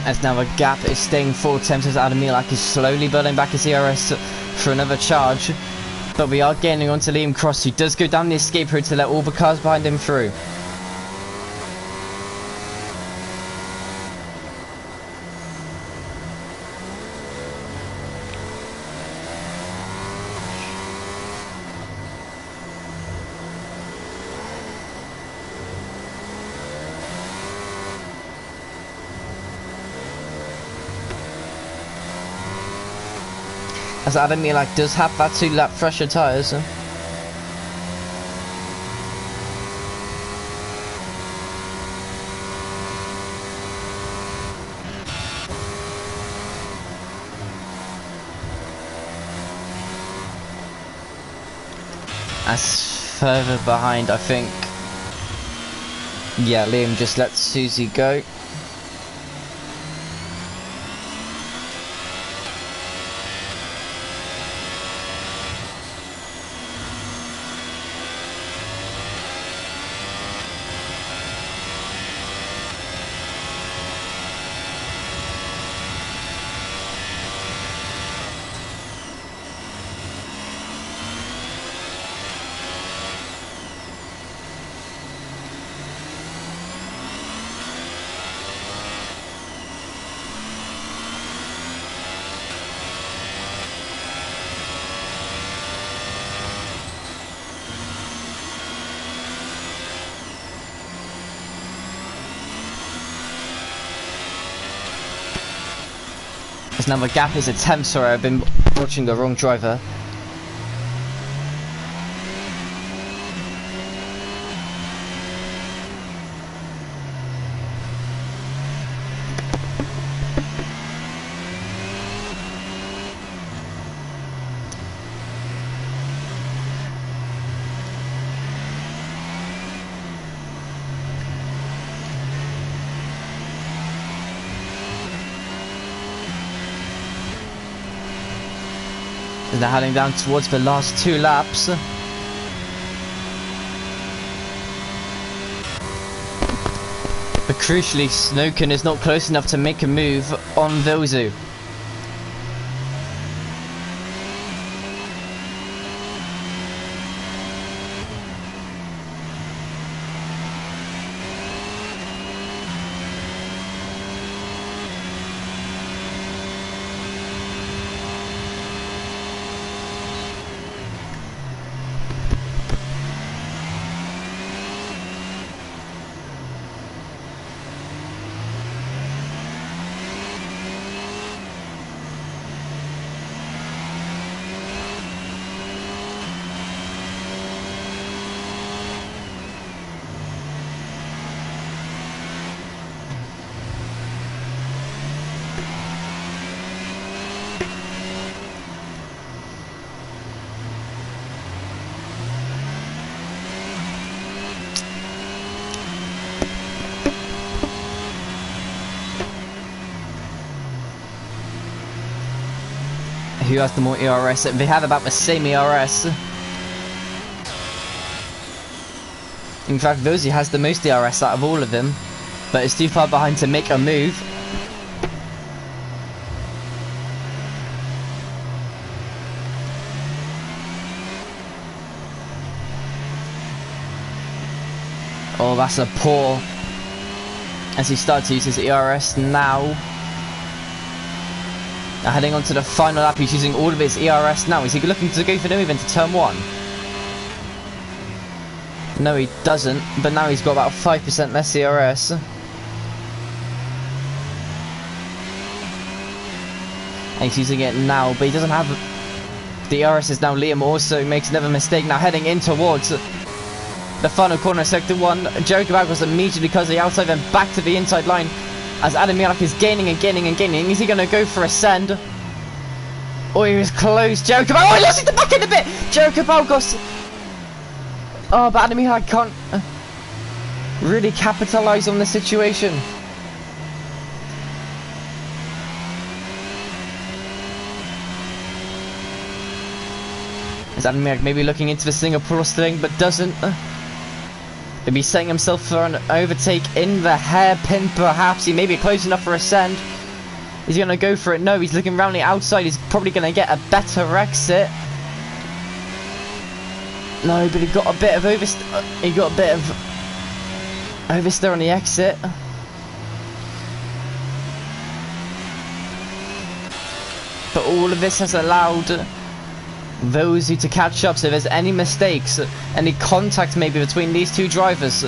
As now the gap is staying 4/10 as Adam Michalak is slowly building back his ERS for another charge. But we are gaining onto Liam Cross, who does go down the escape route to let all the cars behind him through. As Adam Michalak does have that 2-lap fresher tyres. As further behind, I think, yeah, Liam just lets Susie go. As now the gap is a tenth, sorry, I've been watching the wrong driver. Is now heading down towards the last 2 laps. But crucially, Snowken is not close enough to make a move on Vilzu. Who has the more ERS? They have about the same ERS. In fact, Vilzu has the most ERS out of all of them, but it's too far behind to make a move. Oh, that's a poor. As he starts to use his ERS now. Now heading on to the final lap, he's using all of his ERS now. Is he looking to go for the move into turn 1? No, he doesn't, but now he's got about 5% less ERS. And he's using it now, but he doesn't have... The ERS is now Liam also makes another mistake, now heading in towards the final corner, sector 1. Joe Cabalcos immediately cuts the outside, then back to the inside line. As Adam Milak is gaining and gaining and gaining. Is he going to go for a send? Oh, he was close. Joe Cabalcos. Oh, he lost it the back end a bit. Joe Cabalcos. Oh, but Adam Milak can't really capitalize on the situation. Is Adam Milak maybe looking into the Singapore thing, but doesn't? Maybe setting himself for an overtake in the hairpin, perhaps. He may be close enough for a send. Is he going to go for it? No, he's looking around the outside. He's probably going to get a better exit. No, but he got a bit of oversteer. He got a bit of oversteer on the exit. But all of this has allowed Vilzu to catch up, so if there's any mistakes, any contact maybe between these 2 drivers,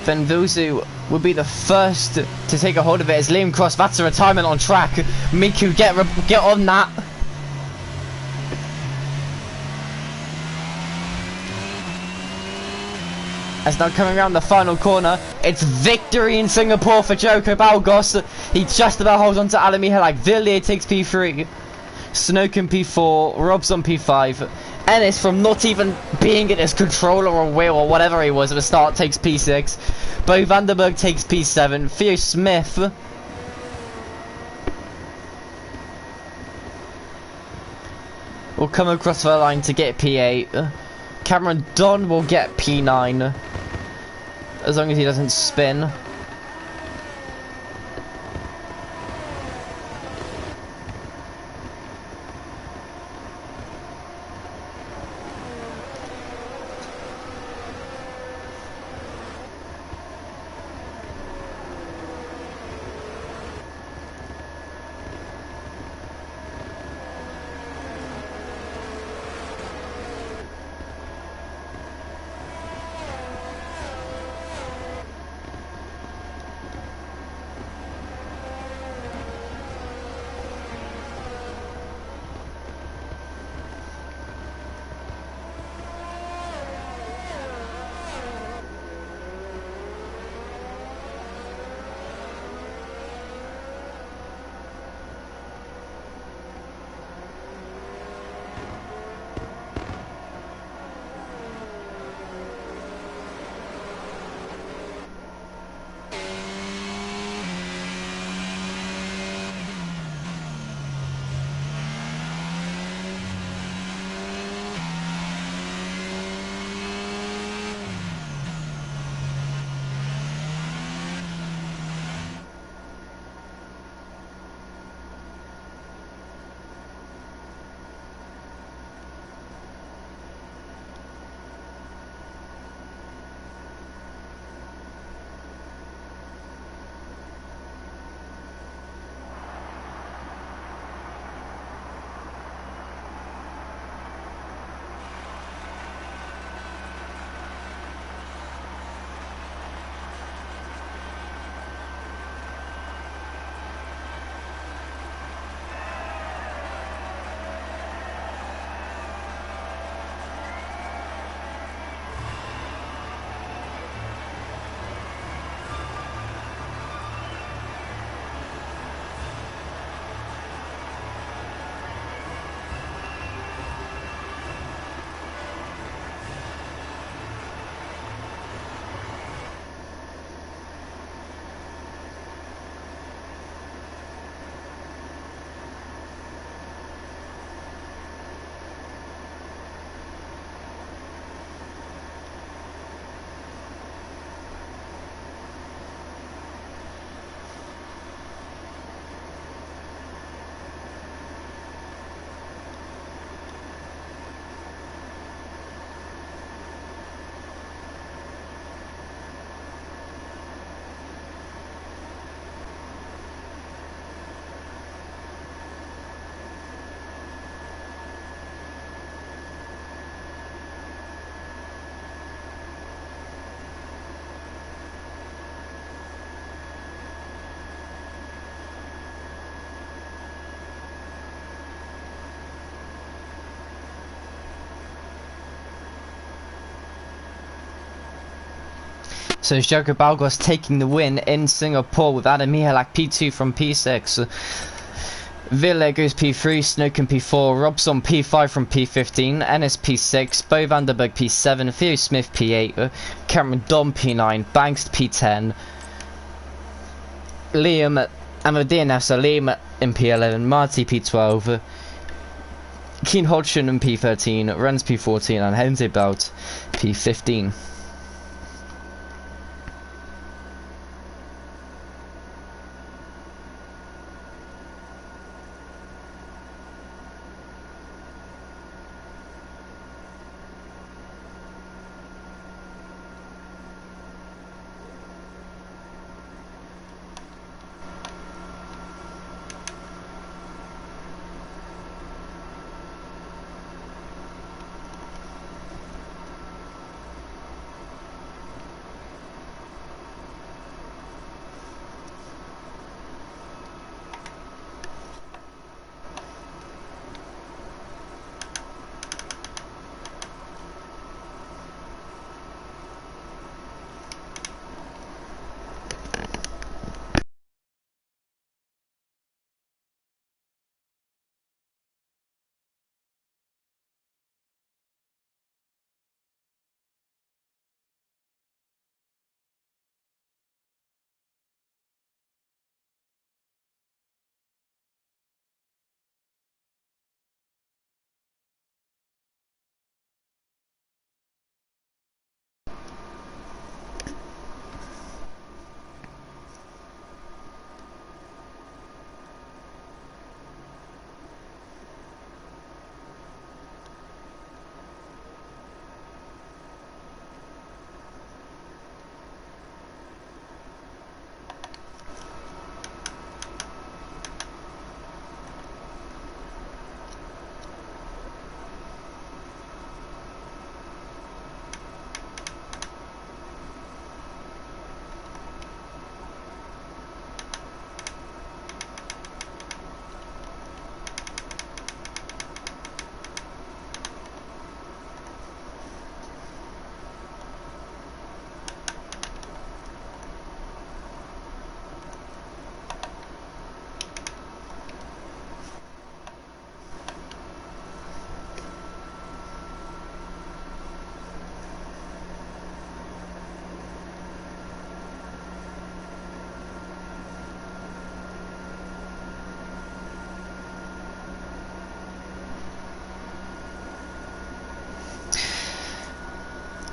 then Vilzu will be the first to take a hold of it. As Liam Cross, that's a retirement on track. Miku, get on that. As now coming around the final corner, it's victory in Singapore for Joe Cabalcos. He just about holds on to Alami Hill, like Villiers takes P3. Snowken P4, Rob's on P5, Ennis from not even being in his controller or wheel or whatever he was at the start takes P6, Bo Vandenberg takes P7, Theo Smith will come across the line to get P8, Cameron Don will get P9, as long as he doesn't spin. So Jogo Balgos taking the win in Singapore with Adam Mihalak P2 from P6. Ville goes P3, Snowcombe P4, Robson P5 from P15, Ennis P6, Bo Vanderberg P7, Theo Smith P8, Cameron Don P9, Banks P10, Liam and the DNFs are Liam in P11, Marty P12, Keen Hodgson in P13, Renz P14 and Henze Belt P15.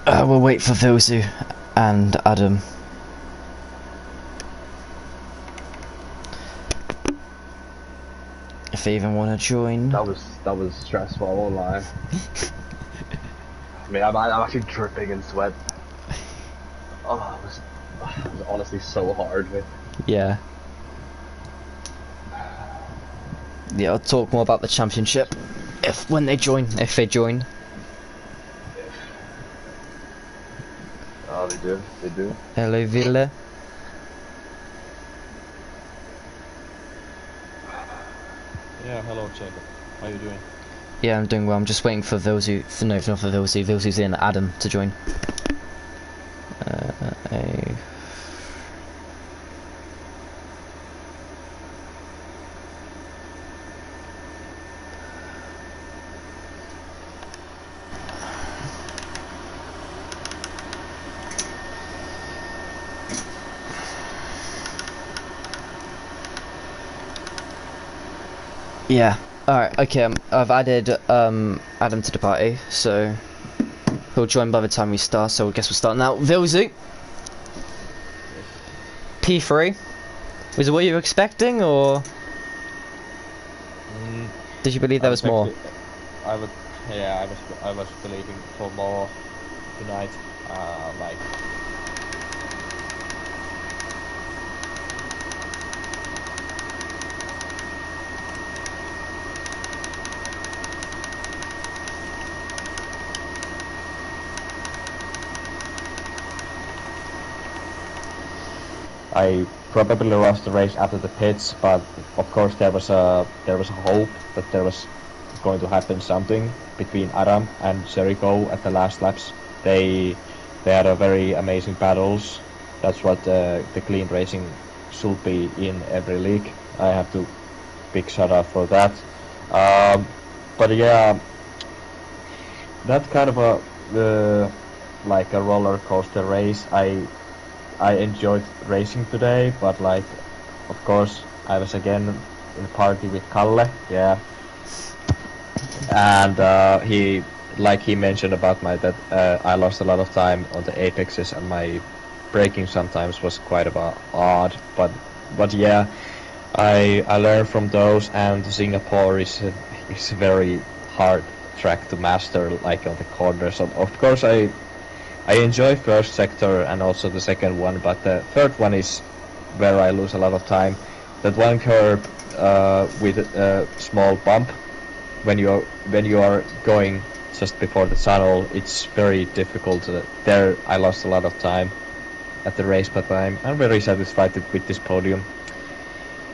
We'll wait for Vilzu and Adam. If they even want to join. That was stressful, I won't lie. I mean, I'm actually dripping in sweat. Oh, it was honestly so hard. Yeah. Yeah, I'll talk more about the championship if they join. Oh, they do. Hello, Ville. Yeah, hello, Jacob. How are you doing? Yeah, I'm doing well. I'm just waiting for Vilzu. No, not for Vilzu. Vilzu's in. Adam to join. Yeah. Alright, okay, I've added Adam to the party, so he'll join by the time we start, so I guess we'll start now. Vilzu! P3? Was it what you were expecting, or did you believe there was more? I was believing for more tonight, like... I probably lost the race after the pits, but of course there was a hope that there was going to happen something between Aram and Jericho at the last laps. They They had a very amazing battles. That's what the clean racing should be in every league. I have to big shout out for that. But yeah, that kind of a like a roller coaster race. I enjoyed racing today, but like, of course, I was again in a party with Kalle. Yeah, and he mentioned about that I lost a lot of time on the apexes, and my braking sometimes was quite odd. But yeah, I learned from those, and Singapore is a very hard track to master, like on the corners. Of course, I enjoy first sector and also the second one, but the third one is where I lose a lot of time. That one curve with a small bump, when you are going just before the tunnel, it's very difficult. There I lost a lot of time at the race, but I'm very satisfied with this podium,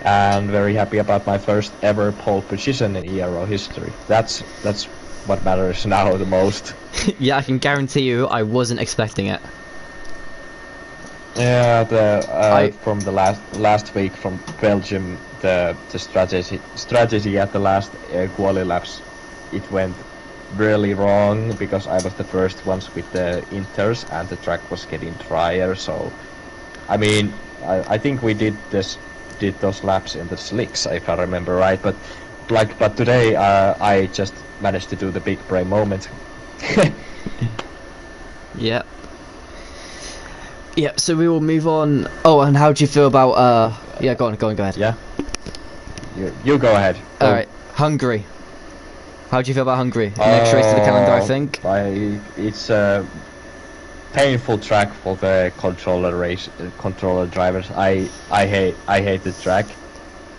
and very happy about my first ever pole position in Ero history. That's what matters now the most. Yeah, I can guarantee you I wasn't expecting it. Yeah, from the last week from Belgium, the strategy at the last quali laps, it went really wrong because I was the first ones with the inters and the track was getting drier. So, I mean, I think we did those laps in the slicks, if I remember right. But today I just managed to do the big brain moment. Yeah. Yeah, so we will move on. Oh, and how do you feel about yeah, go on, go ahead. Yeah. You go ahead. Alright, Hungary. How do you feel about Hungary? Next race to the calendar, I think. It's a painful track for the controller drivers. I hate the track,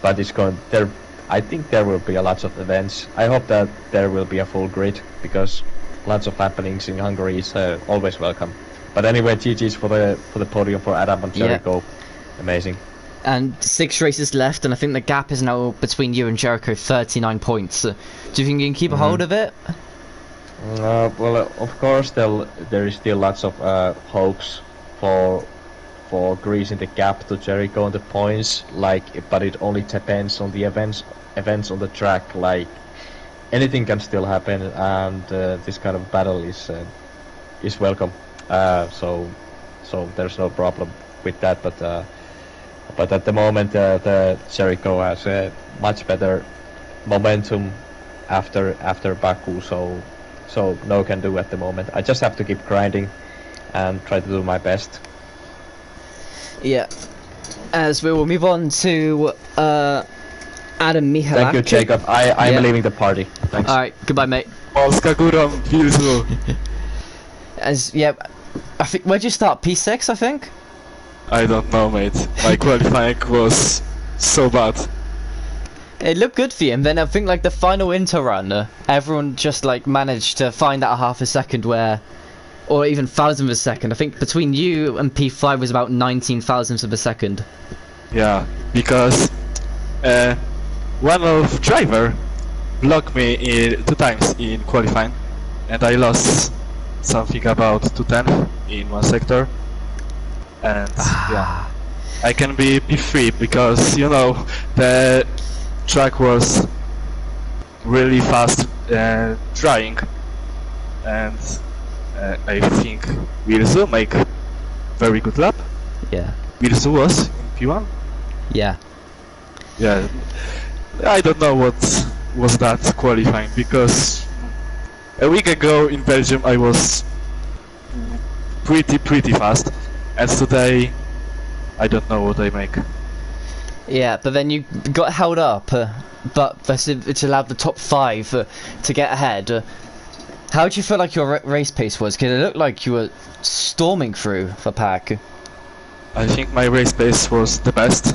but it's going there. I think there will be a lot of events. I hope that there will be a full grid, because lots of happenings in Hungary is always welcome. But anyway, GG's for the podium for Adam and Jericho. Yeah. Amazing. And 6 races left, and I think the gap is now between you and Jericho 39 points. Do you think you can keep a hold of it? Well, of course, there is still lots of hopes for greasing the gap to Jericho on the points. But it only depends on the events on the track. Like, anything can still happen, and this kind of battle is welcome. So there's no problem with that. But at the moment, the Jericho has a much better momentum after Baku. So no can do at the moment. I just have to keep grinding and try to do my best. Yeah. As we will move on to Adam Michalak. Thank you, Jacob. I'm leaving the party. Thanks. Alright, goodbye, mate. Polska górą, Wilzu. I think, where'd you start? P6, I think? I don't know, mate. My qualifying was so bad. It looked good for you, and then I think like the final inter run, everyone just like managed to find out a half a second or even thousandth of a second. I think between you and P5 was about 19 thousandths of a second. Yeah, because one of driver blocked me 2 times in qualifying, and I lost something about 2/10 in one sector. And yeah, I can be P3 because, you know, the track was really fast drying, and I think Wilzu make very good lap. Yeah. Wilzu was in P1. Yeah. Yeah. I don't know what was that qualifying, because a week ago in Belgium I was pretty fast. And today, I don't know what I make. Yeah, but then you got held up, but it's allowed the top 5 to get ahead. How do you feel like your race pace was? Because it looked like you were storming through the pack. I think my race pace was the best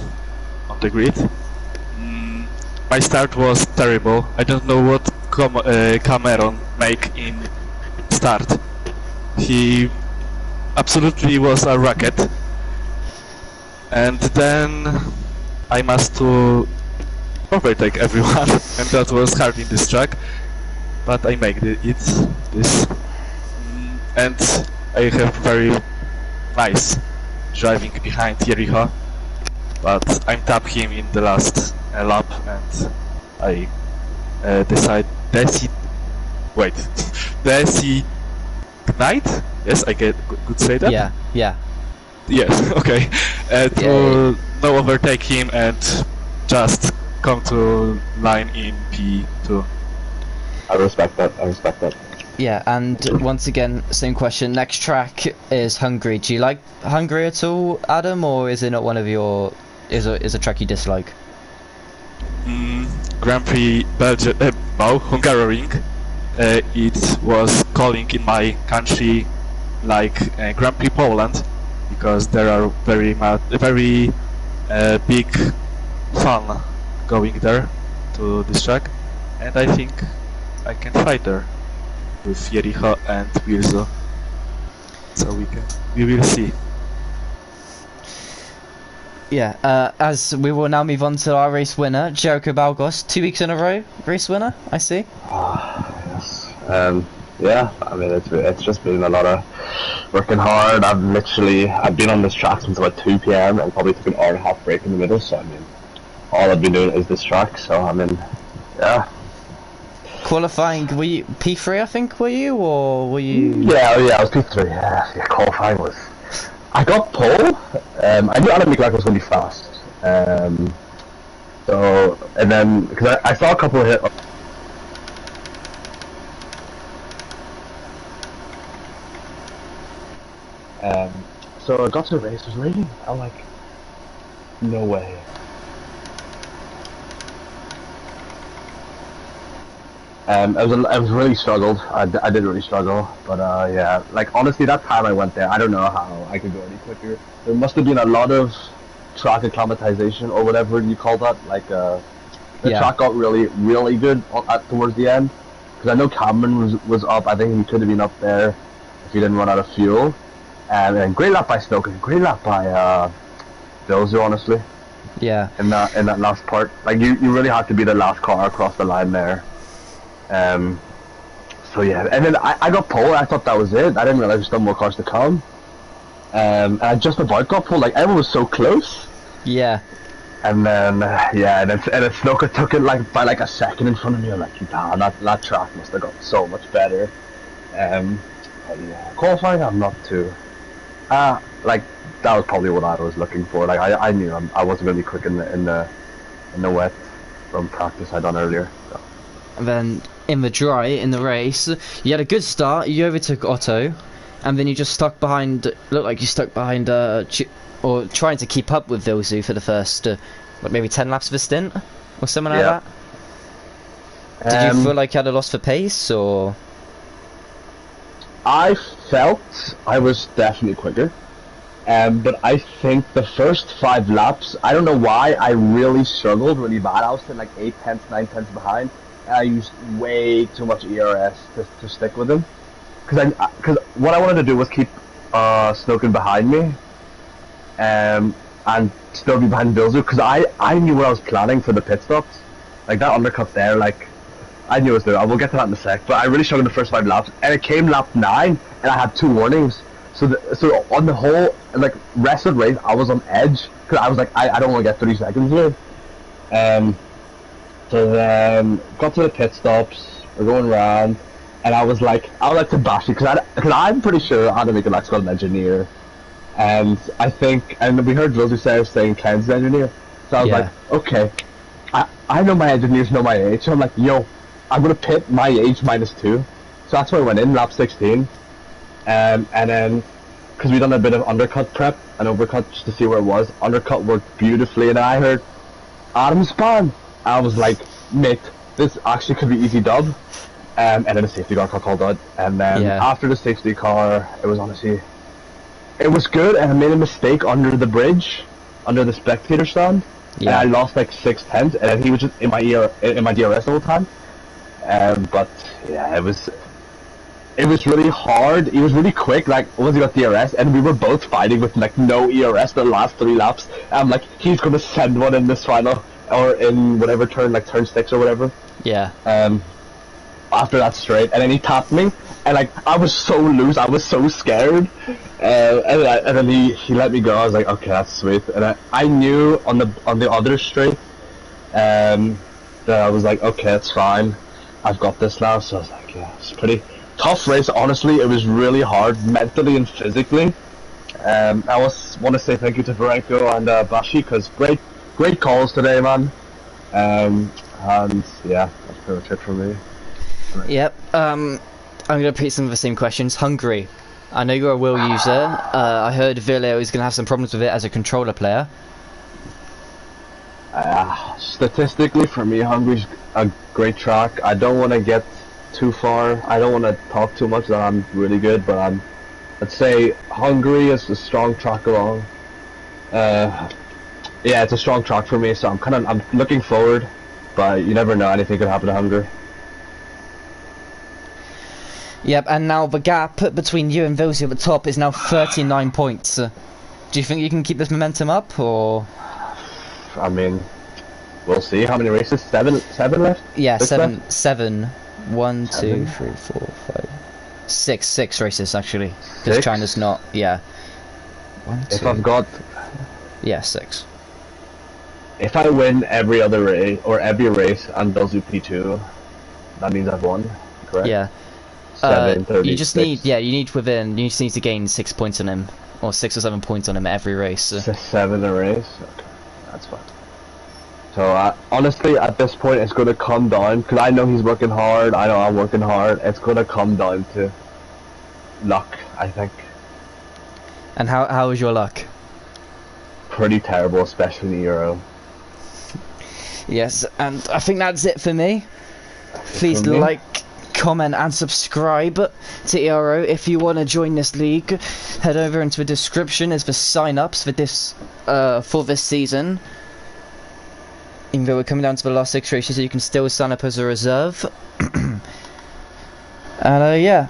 on the grid. My start was terrible. I don't know what Cameron make in start. He absolutely was a rocket, and then I must to overtake everyone, and that was hard in this track, but I made it this. And I have very nice driving behind Jericho, but I tapped him in the last lap, and I designate. Yes, I could say that. Yeah, yeah. Yes, okay. To no overtake him and just come to line in P2. I respect that. I respect that. Yeah, and once again, same question. Next track is Hungary. Do you like Hungary at all, Adam, or is it not one of your? Is a track you dislike? Grand Prix Belgium, no, Hungaroring. It was calling in my country like Grand Prix Poland, because there are very big fun going there to this track, and I think I can fight there with Jericho and Wilzo. So we will see. Yeah, as we will now move on to our race winner, Jericho Balgos, 2 weeks in a row race winner, I see. Yes. Yeah, I mean it's just been a lot of working hard. I've been on this track since about 2 p.m. and probably took an hour and a half break in the middle. So I mean, all I've been doing is this track. So I mean, yeah. Qualifying, were you P3? I think or were you? Yeah, I was P3. Yeah, qualifying was. I got pole. I knew Adam McLaughlin was going to be fast. So and then because I saw a couple of hit. So I got to the race, it was raining. I'm like, no way. I was really struggled. I did really struggle, but yeah, like honestly, that time I went there, I don't know how I could go any quicker. There must have been a lot of track acclimatization or whatever you call that. Like the track got really good towards the end, because I know Cameron was up. I think he could have been up there if he didn't run out of fuel. And great lap by Snoke, and great lap by Bilzo, honestly. Yeah. In that last part, like you really had to be the last car across the line there. So yeah, and then I got pole. I thought that was it. I didn't realize there's still more cars to come. And I just about got pole. Like everyone was so close. Yeah. And then and then Snoke took it like by like a second in front of me. I'm like, damn, that track must have got so much better. But yeah, qualifying, I'm not too. Like that was probably what I was looking for. Like I knew I wasn't really quick in the wet from practice I'd done earlier. So. And then in the dry, in the race, you had a good start. You overtook Otto, and then you just stuck behind. Looked like you stuck behind, or trying to keep up with Vilzu for the first, maybe 10 laps of a stint, or something like that. Did you feel like you had a loss for pace, or? I felt I was definitely quicker, but I think the first 5 laps, I don't know why, I really struggled really bad. I was sitting like 8 tenths, 9 tenths behind, and I used way too much ERS to stick with him. Because what I wanted to do was keep Snoken behind me, and still be behind Bilzu, because I knew what I was planning for the pit stops. Like that undercut there, like, I knew it was there. I will get to that in a sec, but I really struggled the first 5 laps, and it came lap 9, and I had 2 warnings. So on the whole, like, rest of the race, I was on edge, because I was like, I don't want to get 30 seconds here. So then, got to the pit stops, we're going around, and I was like Sebastian, because I'm pretty sure Adam Mikulak's got an engineer, and I think, and we heard Rosie saying Ken's the engineer, so I was like, okay, I know my engineers know my age, so I'm like, yo, I'm going to pit my age -2. So that's why I went in, lap 16. And then, because we done a bit of undercut prep, an overcut just to see where it was. Undercut worked beautifully, and I heard Adam spawn. I was like, mate, this actually could be easy dub. And then the safety car got called out. And then after the safety car, it was honestly, it was good, and I made a mistake under the bridge, under the spectator stand. Yeah. And I lost like 6 tenths, and he was just in my DRS the whole time. But yeah, it was really hard. He was really quick. Like once he got DRS, and we were both fighting with like no ERS the last 3 laps. I'm like, he's gonna send one in this final or in whatever turn, like turn 6 or whatever. Yeah. after that straight, and then he tapped me, and like I was so loose, I was so scared, and then he let me go. I was like, okay, that's sweet. And I knew on the other straight, that I was like, okay, it's fine, I've got this now. So I was like, yeah, it's pretty tough race. Honestly, it was really hard mentally and physically. I want to say thank you to Varenko and Bashi, because great calls today, man. And yeah, that's pretty much it for me. Yep. I'm gonna repeat some of the same questions. Hungary. I know you're a wheel user. I heard Villa is gonna have some problems with it as a controller player. Statistically, for me, Hungary's a great track. I don't want to get too far. I don't want to talk too much that I'm really good, but I'd say Hungary is a strong track along. Yeah, it's a strong track for me, so I'm looking forward, but you never know, anything could happen to Hungary. Yep, and now the gap between you and Vilsi at the top is now 39 points. Do you think you can keep this momentum up, or? I mean, we'll see. How many races? Seven left? Yeah, Six left? seven. 1, 2, 3, 4, 5, 6 races actually. Because China's not. Yeah. 1, 2. If I've got. Yeah, 6. If I win every other race or every race and does do P2, that means I've won. Correct? Yeah. 7, 36. You just need. Yeah, you just need to gain 6 points on him, or 6 or 7 points on him every race. 7 a race. Okay, that's fine. So honestly, at this point, it's going to come down, because I know he's working hard. I know I'm working hard. It's going to come down to luck, I think. And how was your luck? Pretty terrible, especially in the Euro. Yes, and I think that's it for me. Please like, comment and subscribe to Ero. If you want to join this league, head over into the description as the sign-ups for this season. Even though we're coming down to the last 6 races, so you can still sign up as a reserve. And yeah.